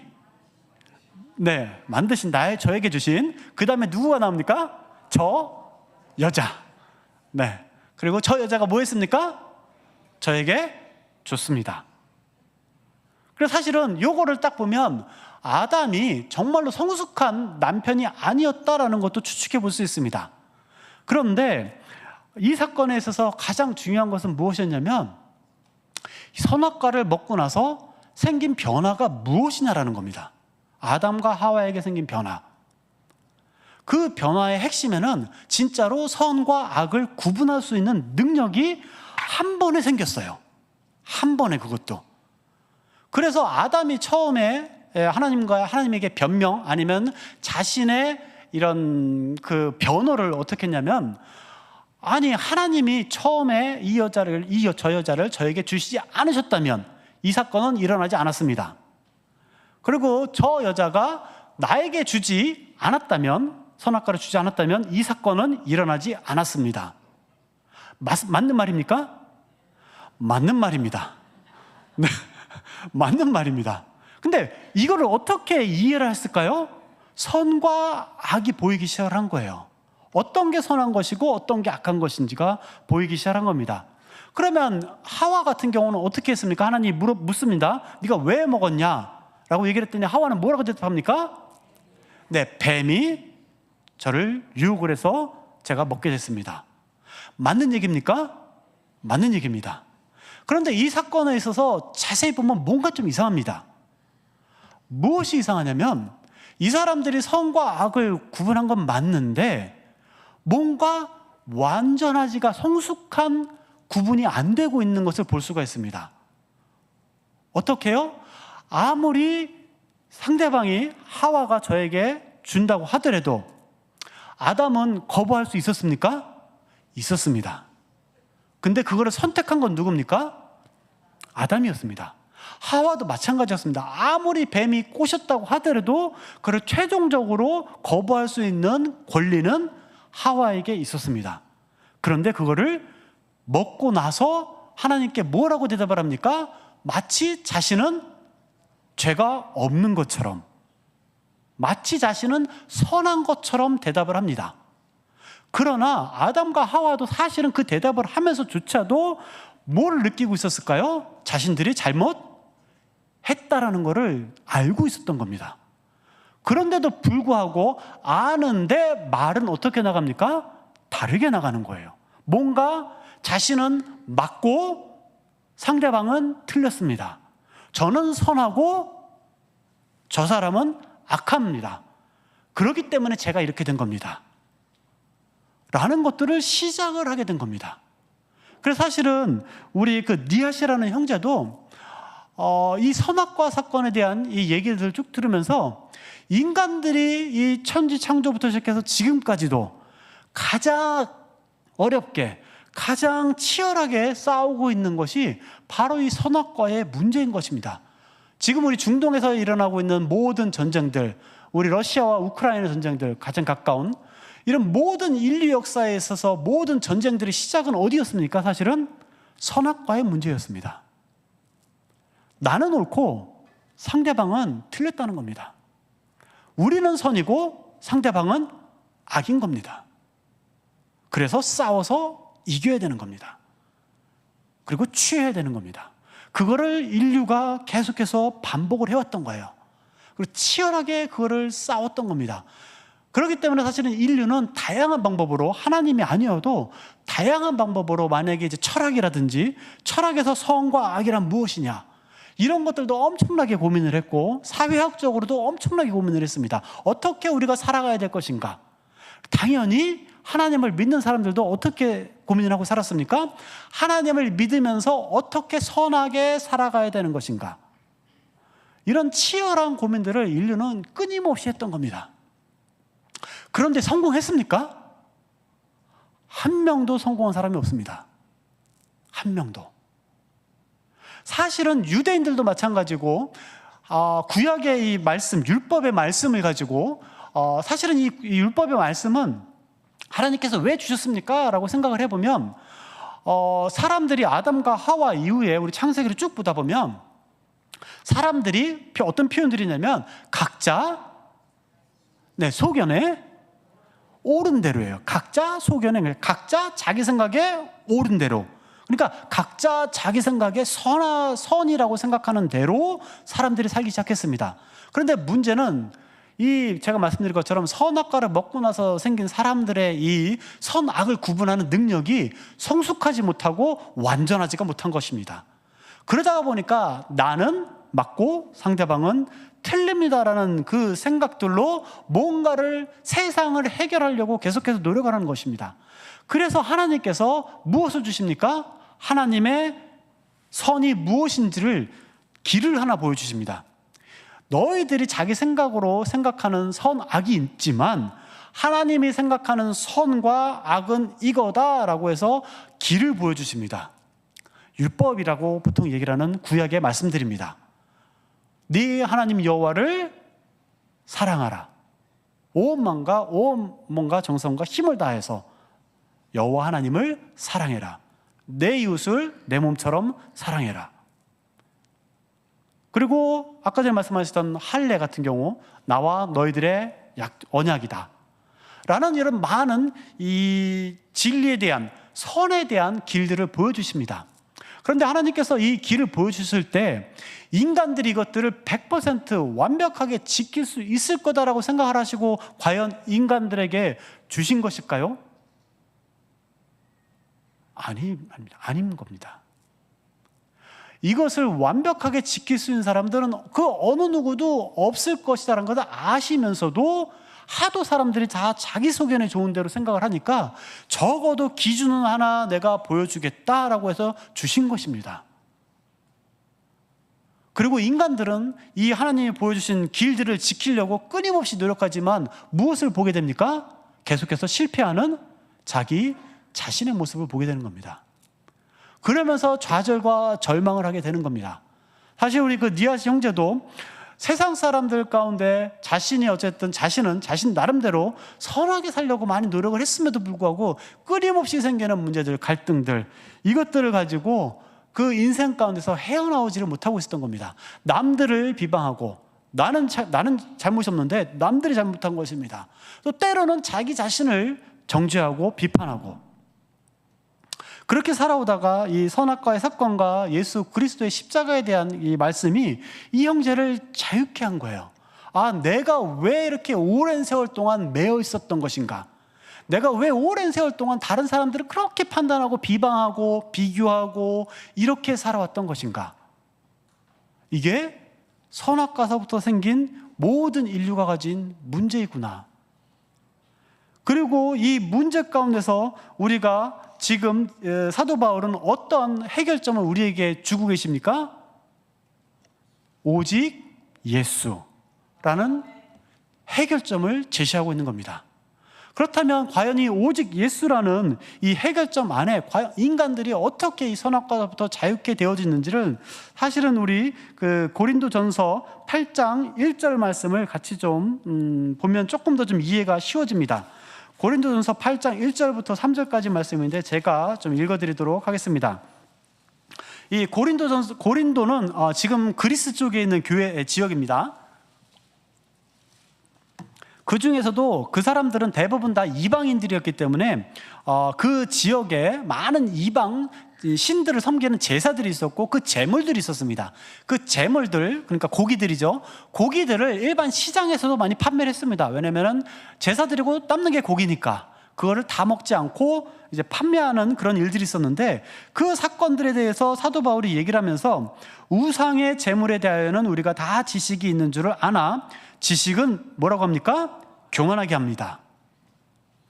만드신 저에게 주신. 그 다음에 누구가 나옵니까? 저 여자. 그리고 저 여자가 뭐 했습니까? 저에게 줬습니다. 그래서 사실은 요거를 딱 보면 아담이 정말로 성숙한 남편이 아니었다라는 것도 추측해 볼 수 있습니다. 그런데 이 사건에 있어서 가장 중요한 것은 무엇이었냐면 선악과를 먹고 나서 생긴 변화가 무엇이냐라는 겁니다. 아담과 하와에게 생긴 변화. 그 변화의 핵심에는 진짜로 선과 악을 구분할 수 있는 능력이 한 번에 생겼어요. 한 번에 그것도. 그래서 아담이 처음에 하나님에게 변명 아니면 자신의 이런 변호를 어떻게 했냐면 하나님이 처음에 저 여자를 저에게 주시지 않으셨다면 이 사건은 일어나지 않았습니다. 그리고 저 여자가 나에게 주지 않았다면 선악과를 주지 않았다면 이 사건은 일어나지 않았습니다. 맞는 말입니까? 맞는 말입니다. 네, 맞는 말입니다. 근데 이거를 어떻게 이해를 했을까요? 선과 악이 보이기 시작을 한 거예요. 어떤 게 선한 것이고 어떤 게 악한 것인지가 보이기 시작한 겁니다. 그러면 하와 같은 경우는 어떻게 했습니까? 하나님이 묻습니다. 네가 왜 먹었냐? 라고 얘기를 했더니 하와는 뭐라고 대답합니까? 네, 뱀이 저를 유혹을 해서 제가 먹게 됐습니다. 맞는 얘기입니까? 맞는 얘기입니다. 그런데 이 사건에 있어서 자세히 보면 뭔가 좀 이상합니다. 무엇이 이상하냐면 이 사람들이 선과 악을 구분한 건 맞는데 뭔가 완전하지가 성숙한 구분이 안 되고 있는 것을 볼 수가 있습니다. 어떻게요? 아무리 상대방이 하와가 저에게 준다고 하더라도 아담은 거부할 수 있었습니까? 있었습니다. 근데 그거를 선택한 건 누굽니까? 아담이었습니다. 하와도 마찬가지였습니다. 아무리 뱀이 꼬셨다고 하더라도 그를 최종적으로 거부할 수 있는 권리는 하와에게 있었습니다. 그런데 그거를 먹고 나서 하나님께 뭐라고 대답을 합니까? 마치 자신은 죄가 없는 것처럼, 마치 자신은 선한 것처럼 대답을 합니다. 그러나 아담과 하와도 사실은 그 대답을 하면서조차도 뭘 느끼고 있었을까요? 자신들이 잘못했다라는 것을 알고 있었던 겁니다. 그런데도 불구하고 아는데 말은 어떻게 나갑니까? 다르게 나가는 거예요. 뭔가 자신은 맞고 상대방은 틀렸습니다. 저는 선하고 저 사람은 악합니다. 그렇기 때문에 제가 이렇게 된 겁니다. 라는 것들을 시작을 하게 된 겁니다. 그래서 사실은 우리 그 니아시라는 형제도 이 선악과 사건에 대한 이 얘기를 쭉 들으면서 인간들이 이 천지 창조부터 시작해서 지금까지도 가장 어렵게 가장 치열하게 싸우고 있는 것이 바로 이 선악과의 문제인 것입니다. 지금 우리 중동에서 일어나고 있는 모든 전쟁들, 우리 러시아와 우크라이나 전쟁들 가장 가까운 이런 모든 인류 역사에 있어서 모든 전쟁들의 시작은 어디였습니까? 사실은 선악과의 문제였습니다. 나는 옳고 상대방은 틀렸다는 겁니다. 우리는 선이고 상대방은 악인 겁니다. 그래서 싸워서 이겨야 되는 겁니다. 그리고 취해야 되는 겁니다. 그거를 인류가 계속해서 반복을 해왔던 거예요. 그리고 치열하게 그거를 싸웠던 겁니다. 그렇기 때문에 사실은 인류는 다양한 방법으로, 하나님이 아니어도 다양한 방법으로 만약에 이제 철학이라든지 철학에서 선과 악이란 무엇이냐 이런 것들도 엄청나게 고민을 했고 사회학적으로도 엄청나게 고민을 했습니다. 어떻게 우리가 살아가야 될 것인가? 당연히 하나님을 믿는 사람들도 어떻게 고민을 하고 살았습니까? 하나님을 믿으면서 어떻게 선하게 살아가야 되는 것인가? 이런 치열한 고민들을 인류는 끊임없이 했던 겁니다. 그런데 성공했습니까? 한 명도 성공한 사람이 없습니다. 한 명도. 사실은 유대인들도 마찬가지고 구약의 이 말씀, 율법의 말씀을 가지고 사실은 이 율법의 말씀은 하나님께서 왜 주셨습니까? 라고 생각을 해보면 사람들이 아담과 하와 이후에 우리 창세기를 쭉 보다 보면 사람들이 어떤 표현들이냐면 각자 소견에 옳은 대로예요. 각자 소견에, 각자 자기 생각에 옳은 대로. 그러니까 각자 자기 생각에 선이라고 생각하는 대로 사람들이 살기 시작했습니다. 그런데 문제는 제가 말씀드린 것처럼 선악과를 먹고 나서 생긴 사람들의 이 선악을 구분하는 능력이 성숙하지 못하고 완전하지가 못한 것입니다. 그러다가 보니까 나는 맞고 상대방은 틀립니다라는 그 생각들로 뭔가를 세상을 해결하려고 계속해서 노력을 하는 것입니다. 그래서 하나님께서 무엇을 주십니까? 하나님의 선이 무엇인지를 길을 하나 보여주십니다. 너희들이 자기 생각으로 생각하는 선악이 있지만 하나님이 생각하는 선과 악은 이거다라고 해서 길을 보여주십니다. 율법이라고 보통 얘기를 하는 구약의 말씀드립니다. 네 하나님 여호와를 사랑하라. 온 몸과 정성과 힘을 다해서 여호와 하나님을 사랑해라. 내 이웃을 내 몸처럼 사랑해라. 그리고 아까 전에 말씀하셨던 할례 같은 경우 나와 너희들의 언약이다 라는 이런 많은 이 진리에 대한, 선에 대한 길들을 보여주십니다. 그런데 하나님께서 이 길을 보여주실 때 인간들이 이것들을 100% 완벽하게 지킬 수 있을 거다라고 생각을 하시고 과연 인간들에게 주신 것일까요? 아닌 겁니다. 이것을 완벽하게 지킬 수 있는 사람들은 그 어느 누구도 없을 것이라는 것을 아시면서도 하도 사람들이 다 자기 소견에 좋은 대로 생각을 하니까 적어도 기준은 하나 내가 보여주겠다라고 해서 주신 것입니다. 그리고 인간들은 이 하나님이 보여주신 길들을 지키려고 끊임없이 노력하지만 무엇을 보게 됩니까? 계속해서 실패하는 자기 자신의 모습을 보게 되는 겁니다. 그러면서 좌절과 절망을 하게 되는 겁니다. 사실 우리 그 니아시 형제도 세상 사람들 가운데 자신은 자신 나름대로 선하게 살려고 많이 노력을 했음에도 불구하고 끊임없이 생기는 문제들, 갈등들, 이것들을 가지고 그 인생 가운데서 헤어나오지를 못하고 있었던 겁니다. 남들을 비방하고 나는 잘못이 없는데 남들이 잘못한 것입니다. 또 때로는 자기 자신을 정죄하고 비판하고 그렇게 살아오다가 이 선악과의 사건과 예수 그리스도의 십자가에 대한 이 말씀이 이 형제를 자유케 한 거예요. 아, 내가 왜 이렇게 오랜 세월 동안 매여 있었던 것인가? 내가 왜 오랜 세월 동안 다른 사람들을 그렇게 판단하고 비방하고 비교하고 이렇게 살아왔던 것인가? 이게 선악과서부터 생긴 모든 인류가 가진 문제이구나. 그리고 이 문제 가운데서 우리가 지금 사도 바울은 어떤 해결점을 우리에게 주고 계십니까? 오직 예수라는 해결점을 제시하고 있는 겁니다. 그렇다면 과연 이 오직 예수라는 이 해결점 안에 과연 인간들이 어떻게 이 선악과로부터 자유케 되어지는지를 사실은 우리 그 고린도전서 8장 1절 말씀을 같이 좀 보면 조금 더 좀 이해가 쉬워집니다. 고린도전서 8장 1절부터 3절까지 말씀인데 제가 좀 읽어드리도록 하겠습니다. 이 고린도는 지금 그리스 쪽에 있는 교회 지역입니다. 그 중에서도 그 사람들은 대부분 다 이방인들이었기 때문에 그 지역에 많은 이방 신들을 섬기는 제사들이 있었고 그 제물들이 있었습니다. 그 제물들, 그러니까 고기들이죠. 고기들을 일반 시장에서도 많이 판매를 했습니다. 왜냐하면 제사 드리고 남는 게 고기니까 그거를 다 먹지 않고 이제 판매하는 그런 일들이 있었는데 그 사건들에 대해서 사도 바울이 얘기를 하면서 우상의 제물에 대하여는 우리가 다 지식이 있는 줄을 아나 지식은 뭐라고 합니까? 교만하게 합니다.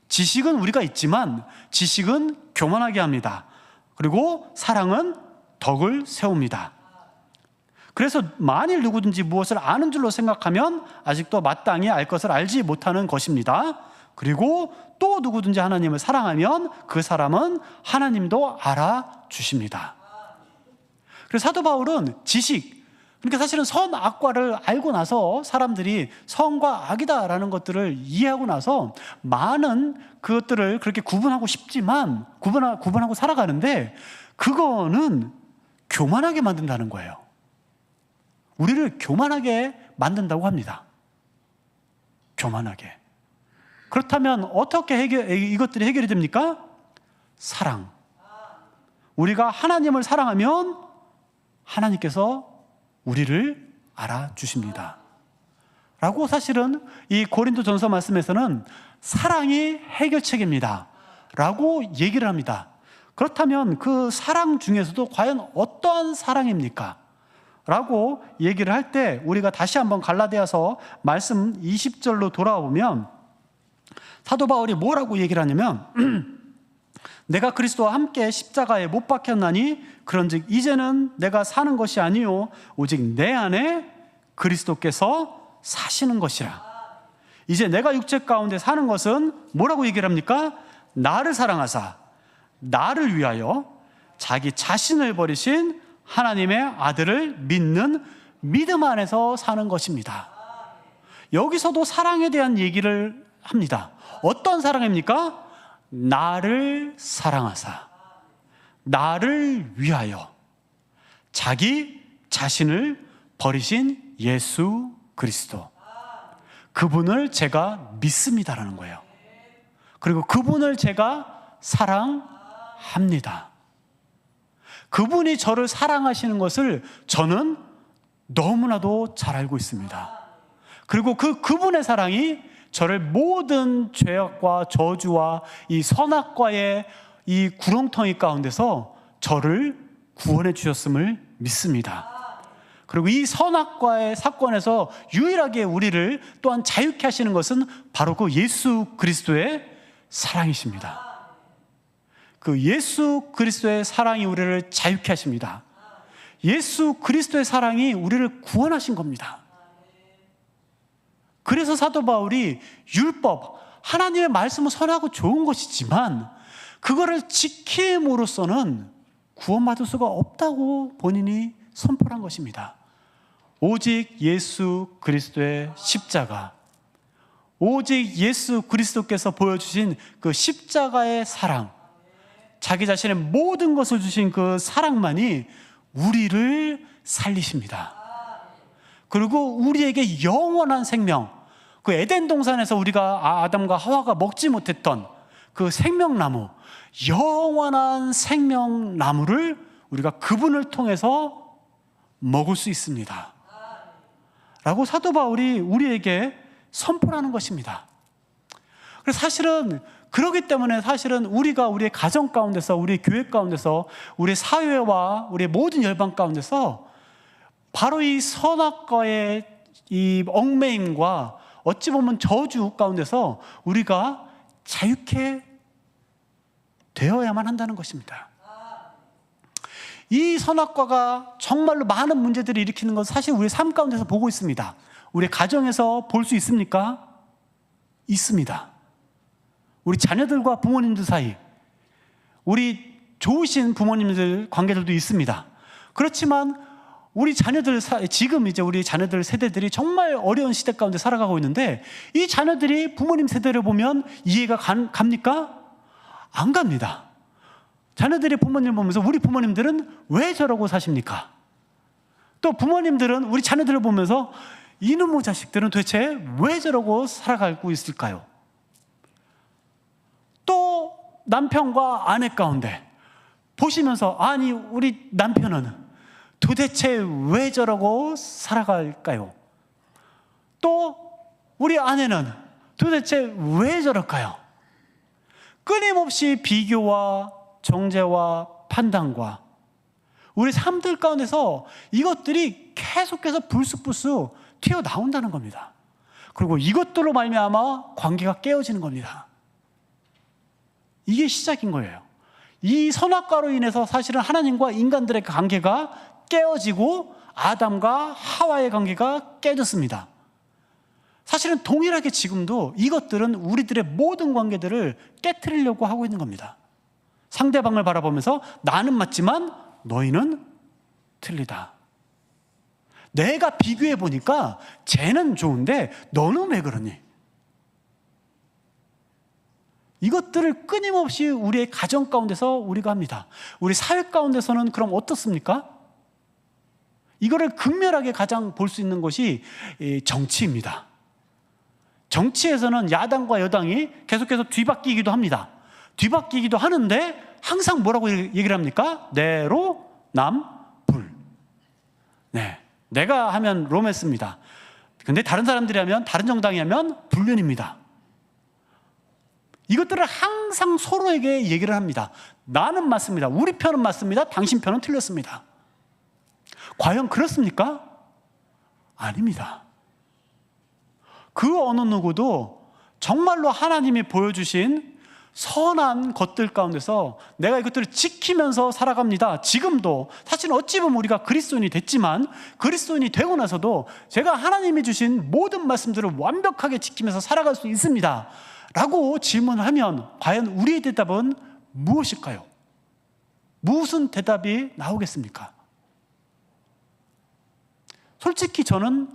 지식은 우리가 있지만 지식은 교만하게 합니다. 그리고 사랑은 덕을 세웁니다. 그래서 만일 누구든지 무엇을 아는 줄로 생각하면 아직도 마땅히 알 것을 알지 못하는 것입니다. 그리고 또 누구든지 하나님을 사랑하면 그 사람은 하나님도 알아주십니다. 그래서 사도 바울은 지식, 그러니까 사실은 선, 악과를 알고 나서 사람들이 선과 악이다라는 것들을 이해하고 나서 많은 그것들을 그렇게 구분하고 싶지만 구분하고 살아가는데 그거는 교만하게 만든다는 거예요. 우리를 교만하게 만든다고 합니다. 교만하게. 그렇다면 어떻게 이것들이 해결이 됩니까? 사랑. 우리가 하나님을 사랑하면 하나님께서 우리를 알아주십니다. 라고 사실은 이 고린도전서 말씀에서는 사랑이 해결책입니다. 라고 얘기를 합니다. 그렇다면 그 사랑 중에서도 과연 어떠한 사랑입니까? 라고 얘기를 할 때 우리가 다시 한번 갈라디아서 말씀 20절로 돌아와 보면 사도 바울이 뭐라고 얘기를 하냐면 내가 그리스도와 함께 십자가에 못 박혔나니 그런즉 이제는 내가 사는 것이 아니요 오직 내 안에 그리스도께서 사시는 것이라. 이제 내가 육체 가운데 사는 것은 뭐라고 얘기를 합니까? 나를 사랑하사 나를 위하여 자기 자신을 버리신 하나님의 아들을 믿는 믿음 안에서 사는 것입니다. 여기서도 사랑에 대한 얘기를 합니다. 어떤 사랑입니까? 나를 사랑하사 나를 위하여 자기 자신을 버리신 예수 그리스도, 그분을 제가 믿습니다라는 거예요. 그리고 그분을 제가 사랑합니다. 그분이 저를 사랑하시는 것을 저는 너무나도 잘 알고 있습니다. 그리고 그분의 사랑이 저를 모든 죄악과 저주와 이 선악과의 이 구렁텅이 가운데서 저를 구원해 주셨음을 믿습니다. 그리고 이 선악과의 사건에서 유일하게 우리를 또한 자유케 하시는 것은 바로 그 예수 그리스도의 사랑이십니다. 그 예수 그리스도의 사랑이 우리를 자유케 하십니다. 예수 그리스도의 사랑이 우리를 구원하신 겁니다. 그래서 사도 바울이 율법, 하나님의 말씀은 선하고 좋은 것이지만 그거를 지킴으로써는 구원받을 수가 없다고 본인이 선포한 것입니다. 오직 예수 그리스도의 십자가, 오직 예수 그리스도께서 보여주신 그 십자가의 사랑, 자기 자신의 모든 것을 주신 그 사랑만이 우리를 살리십니다. 그리고 우리에게 영원한 생명, 그 에덴 동산에서 우리가 아담과 하와가 먹지 못했던 그 생명나무, 영원한 생명나무를 우리가 그분을 통해서 먹을 수 있습니다 라고 사도 바울이 우리에게 선포하는 것입니다. 그래서 사실은 그렇기 때문에 사실은 우리가 우리의 가정 가운데서, 우리 교회 가운데서, 우리 사회와 우리 모든 열방 가운데서 바로 이 선악과의 이 얽매임과 어찌 보면 저주 가운데서 우리가 자유케 되어야만 한다는 것입니다. 이 선악과가 정말로 많은 문제들을 일으키는 건 사실 우리 삶 가운데서 보고 있습니다. 우리 가정에서 볼 수 있습니까? 있습니다. 우리 자녀들과 부모님들 사이, 우리 좋으신 부모님들 관계들도 있습니다. 그렇지만 우리 자녀들, 지금 이제 우리 자녀들 세대들이 정말 어려운 시대 가운데 살아가고 있는데 이 자녀들이 부모님 세대를 보면 이해가 갑니까? 안 갑니다. 자녀들이 부모님 보면서 우리 부모님들은 왜 저러고 사십니까? 또 부모님들은 우리 자녀들을 보면서 이놈의 자식들은 도대체 왜 저러고 살아가고 있을까요? 또 남편과 아내 가운데 보시면서 아니 우리 남편은 도대체 왜 저러고 살아갈까요? 또 우리 아내는 도대체 왜 저럴까요? 끊임없이 비교와 정죄와 판단과 우리 삶들 가운데서 이것들이 계속해서 불쑥불쑥 튀어나온다는 겁니다. 그리고 이것들로 말미암아 관계가 깨어지는 겁니다. 이게 시작인 거예요. 이 선악과로 인해서 사실은 하나님과 인간들의 관계가 깨어지고 아담과 하와의 관계가 깨졌습니다. 사실은 동일하게 지금도 이것들은 우리들의 모든 관계들을 깨트리려고 하고 있는 겁니다. 상대방을 바라보면서 나는 맞지만 너희는 틀리다. 내가 비교해 보니까 쟤는 좋은데 너는 왜 그러니? 이것들을 끊임없이 우리의 가정 가운데서 우리가 합니다. 우리 사회 가운데서는 그럼 어떻습니까? 이거를 극렬하게 가장 볼 수 있는 것이 정치입니다. 정치에서는 야당과 여당이 계속해서 뒤바뀌기도 합니다. 뒤바뀌기도 하는데 항상 뭐라고 얘기를 합니까? 내로 남불. 네, 내가 하면 로맨스입니다. 근데 다른 사람들이 하면, 다른 정당이 하면 불륜입니다. 이것들을 항상 서로에게 얘기를 합니다. 나는 맞습니다. 우리 편은 맞습니다. 당신 편은 틀렸습니다. 과연 그렇습니까? 아닙니다. 그 어느 누구도 정말로 하나님이 보여주신 선한 것들 가운데서 내가 이것들을 지키면서 살아갑니다. 지금도 사실 어찌 보면 우리가 그리스도인이 됐지만 그리스도인이 되고 나서도 제가 하나님이 주신 모든 말씀들을 완벽하게 지키면서 살아갈 수 있습니다 라고 질문을 하면 과연 우리의 대답은 무엇일까요? 무슨 대답이 나오겠습니까? 솔직히 저는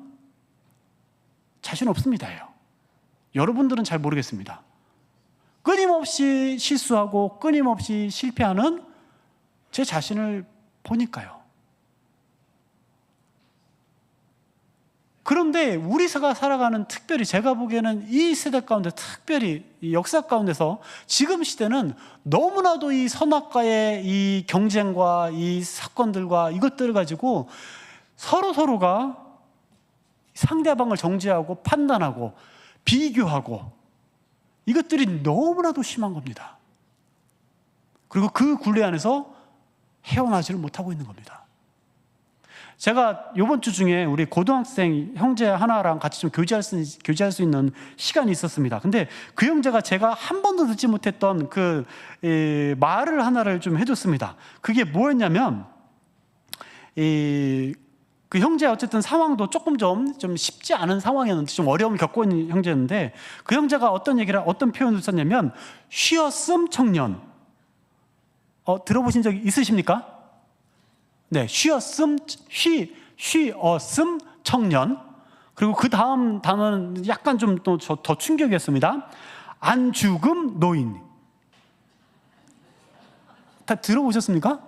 자신 없습니다예요. 여러분들은 잘 모르겠습니다. 끊임없이 실수하고 끊임없이 실패하는 제 자신을 보니까요. 그런데 우리가 살아가는, 특별히 제가 보기에는 이 세대 가운데, 특별히 이 역사 가운데서 지금 시대는 너무나도 이 선악과의 이 경쟁과 이 사건들과 이것들을 가지고 서로가 상대방을 정죄하고 판단하고 비교하고 이것들이 너무나도 심한 겁니다. 그리고 그 굴레 안에서 헤어나지를 못하고 있는 겁니다. 제가 이번 주 중에 우리 고등학생 형제 하나랑 같이 좀 교제할 수 있는 시간이 있었습니다. 근데 그 형제가 제가 한 번도 듣지 못했던 그 말을 하나를 좀 해줬습니다. 그게 뭐였냐면, 그 형제 어쨌든 상황도 조금 좀 쉽지 않은 상황이었는데, 좀 어려움을 겪고 있는 형제였는데, 그 형제가 어떤 표현을 썼냐면, 쉬었음 청년. 들어보신 적 있으십니까? 네, 쉬었음 청년. 그리고 그 다음 단어는 약간 좀 더 충격이었습니다. 안 죽음 노인. 다 들어보셨습니까?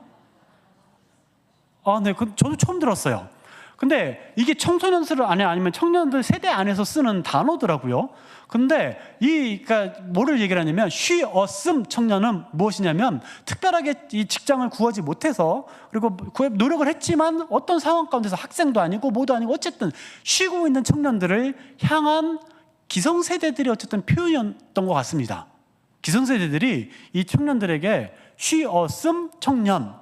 네, 저도 처음 들었어요. 근데 이게 청소년들 안에, 아니면 청년들 세대 안에서 쓰는 단어더라고요. 근데 그러니까 뭐를 얘기를 하냐면, 쉬었음 청년은 무엇이냐면, 특별하게 이 직장을 구하지 못해서, 그리고 노력을 했지만 어떤 상황 가운데서 학생도 아니고 뭐도 아니고 어쨌든 쉬고 있는 청년들을 향한 기성세대들이 어쨌든 표현이었던 것 같습니다. 기성세대들이 이 청년들에게 쉬었음 청년,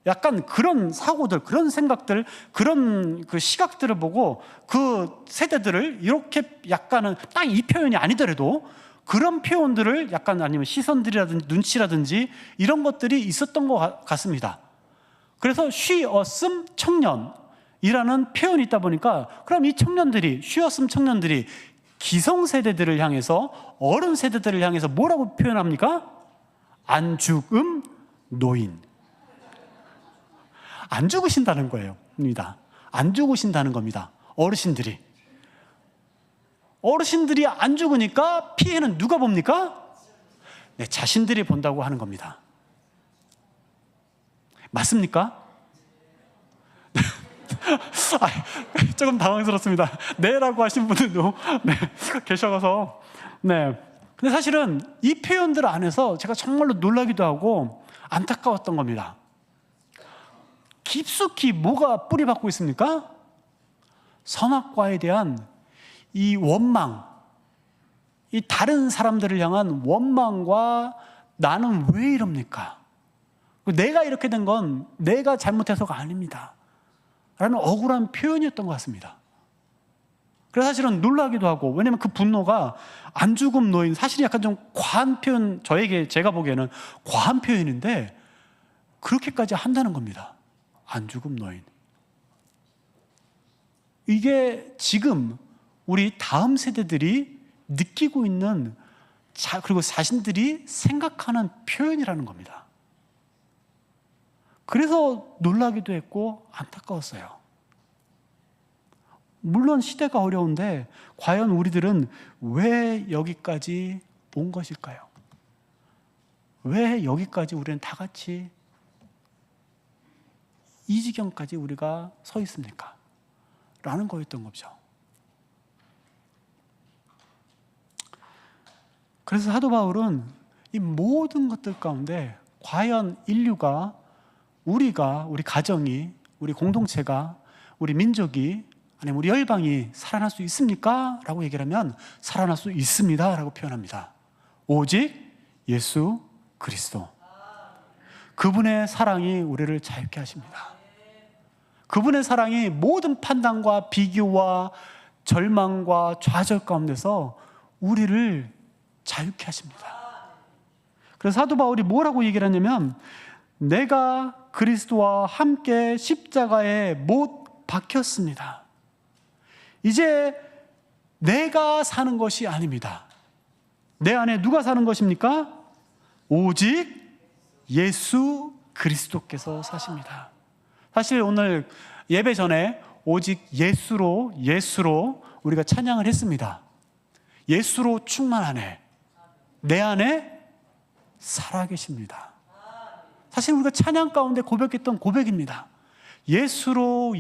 약간 그런 사고들, 그런 생각들, 그런 그 시각들을 보고 그 세대들을 이렇게 약간은 딱 이 표현이 아니더라도 그런 표현들을 약간, 아니면 시선들이라든지 눈치라든지 이런 것들이 있었던 것 같습니다. 그래서 쉬었음 청년이라는 표현이 있다 보니까, 그럼 이 청년들이, 쉬었음 청년들이 기성세대들을 향해서, 어른 세대들을 향해서 뭐라고 표현합니까? 안 죽음 노인. 안 죽으신다는 거예요. 안 죽으신다는 겁니다. 어르신들이 안 죽으니까 피해는 누가 봅니까? 네, 자신들이 본다고 하는 겁니다. 맞습니까? 조금 당황스럽습니다. 네라고 하신 분들도 계셔서. 네. 근데 사실은 이 표현들 안에서 제가 정말로 놀라기도 하고 안타까웠던 겁니다. 깊숙이 뭐가 뿌리박고 있습니까? 선악과에 대한 이 원망, 이 다른 사람들을 향한 원망과, 나는 왜 이럽니까? 내가 이렇게 된 건 내가 잘못해서가 아닙니다 라는 억울한 표현이었던 것 같습니다. 그래서 사실은 놀라기도 하고, 왜냐면 그 분노가 안 죽음 노인, 사실은 약간 좀 과한 표현, 제가 보기에는 과한 표현인데 그렇게까지 한다는 겁니다. 안 죽음 노인. 이게 지금 우리 다음 세대들이 느끼고 있는, 그리고 자신들이 생각하는 표현이라는 겁니다. 그래서 놀라기도 했고 안타까웠어요. 물론 시대가 어려운데 과연 우리들은 왜 여기까지 온 것일까요? 왜 여기까지 우리는 다 같이 이 지경까지 우리가 서 있습니까? 라는 거였던 거죠. 그래서 사도 바울은 이 모든 것들 가운데 과연 인류가, 우리 가정이, 우리 공동체가, 우리 민족이, 아니면 우리 열방이 살아날 수 있습니까? 라고 얘기를 하면 살아날 수 있습니다 라고 표현합니다. 오직 예수 그리스도, 그분의 사랑이 우리를 자유케 하십니다. 그분의 사랑이 모든 판단과 비교와 절망과 좌절 가운데서 우리를 자유케 하십니다. 그래서 사도 바울이 뭐라고 얘기를 하냐면, 내가 그리스도와 함께 십자가에 못 박혔습니다. 이제 내가 사는 것이 아닙니다. 내 안에 누가 사는 것입니까? 오직 예수 그리스도께서 사십니다. 사실 오늘 예배 전에 오직 예수로 우리가 찬양을 했습니다. 예수로 충만하네. 내 안에 살아계십니다. 사실 우리가 찬양 가운데 고백했던 고백입니다. 예수로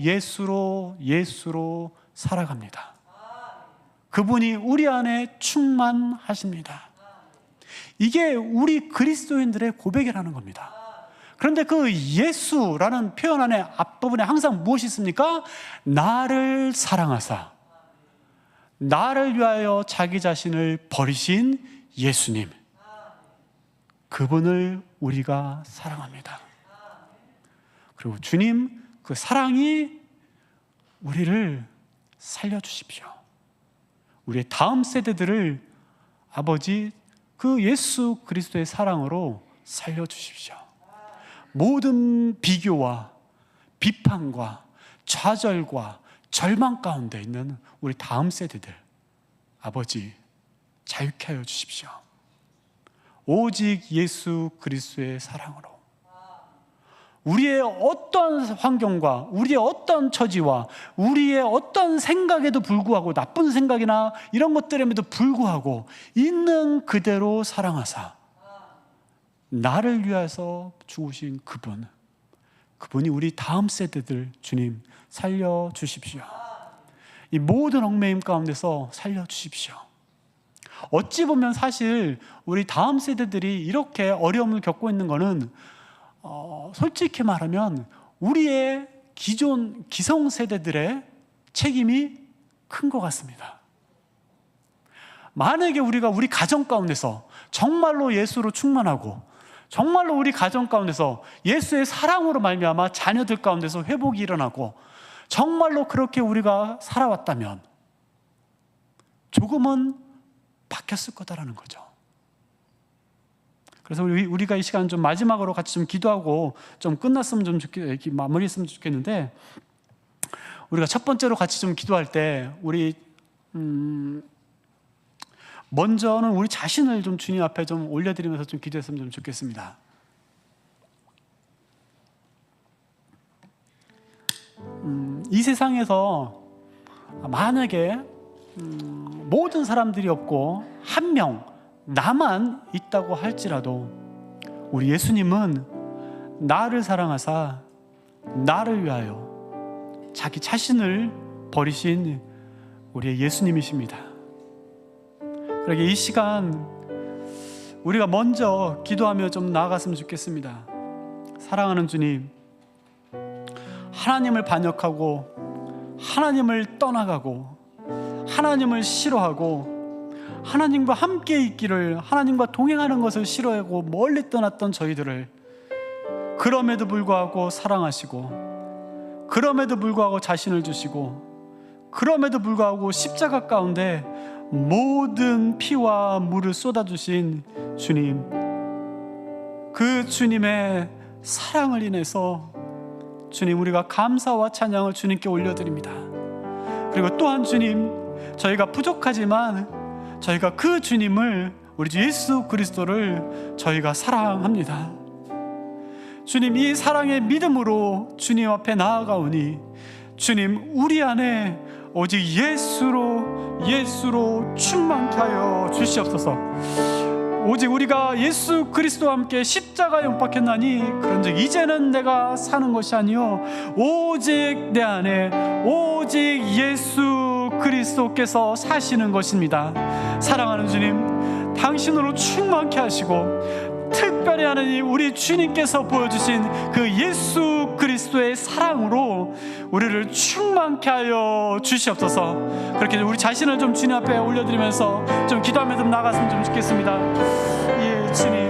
살아갑니다. 그분이 우리 안에 충만하십니다. 이게 우리 그리스도인들의 고백이라는 겁니다. 그런데 그 예수라는 표현 안에 앞부분에 항상 무엇이 있습니까? 나를 사랑하사 나를 위하여 자기 자신을 버리신 예수님, 그분을 우리가 사랑합니다. 그리고 주님, 그 사랑이 우리를 살려주십시오. 우리의 다음 세대들을 아버지 그 예수 그리스도의 사랑으로 살려주십시오. 모든 비교와 비판과 좌절과 절망 가운데 있는 우리 다음 세대들, 아버지 자유케 하여 주십시오. 오직 예수 그리스도의 사랑으로 우리의 어떤 환경과 우리의 어떤 처지와 우리의 어떤 생각에도 불구하고, 나쁜 생각이나 이런 것들에도 불구하고 있는 그대로 사랑하사 나를 위해서 죽으신 그분이 우리 다음 세대들 주님 살려주십시오. 이 모든 얽매임 가운데서 살려주십시오. 어찌 보면 사실 우리 다음 세대들이 이렇게 어려움을 겪고 있는 것은 솔직히 말하면 우리의 기존 기성세대들의 책임이 큰 것 같습니다. 만약에 우리가 우리 가정 가운데서 정말로 예수로 충만하고 정말로 우리 가정 가운데서 예수의 사랑으로 말미암아 자녀들 가운데서 회복이 일어나고 정말로 그렇게 우리가 살아왔다면 조금은 바뀌었을 거다라는 거죠. 그래서 우리가 이 시간 좀 마지막으로 같이 좀 기도하고 좀 끝났으면 좀 마무리했으면 좋겠는데, 우리가 첫 번째로 같이 좀 기도할 때 우리 먼저는 우리 자신을 좀 주님 앞에 좀 올려드리면서 좀 기도했으면 좀 좋겠습니다. 이 세상에서 만약에 모든 사람들이 없고 한 명 나만 있다고 할지라도 우리 예수님은 나를 사랑하사 나를 위하여 자기 자신을 버리신 우리의 예수님이십니다. 그러게 이 시간 우리가 먼저 기도하며 좀 나아갔으면 좋겠습니다. 사랑하는 주님, 하나님을 반역하고 하나님을 떠나가고 하나님을 싫어하고 하나님과 함께 있기를, 하나님과 동행하는 것을 싫어하고 멀리 떠났던 저희들을 그럼에도 불구하고 사랑하시고, 그럼에도 불구하고 자신을 주시고, 그럼에도 불구하고 십자가 가운데 모든 피와 물을 쏟아주신 주님, 그 주님의 사랑을 인해서 주님, 우리가 감사와 찬양을 주님께 올려드립니다. 그리고 또한 주님, 저희가 부족하지만 저희가 그 주님을, 우리 주 예수 그리스도를 저희가 사랑합니다. 주님, 이 사랑의 믿음으로 주님 앞에 나아가오니 주님, 우리 안에 오직 예수로 충만케 하여 주시옵소서. 오직 우리가 예수 그리스도와 함께 십자가에 못 박혔나니 그런즉 이제는 내가 사는 것이 아니요 오직 내 안에 오직 예수 그리스도께서 사시는 것입니다. 사랑하는 주님, 당신으로 충만케 하시고 특별히 하나님, 우리 주님께서 보여주신 그 예수 그리스도의 사랑으로 우리를 충만케 하여 주시옵소서. 그렇게 우리 자신을 좀 주님 앞에 올려드리면서 좀 기도하면서 나갔으면 좀 좋겠습니다. 예, 주님.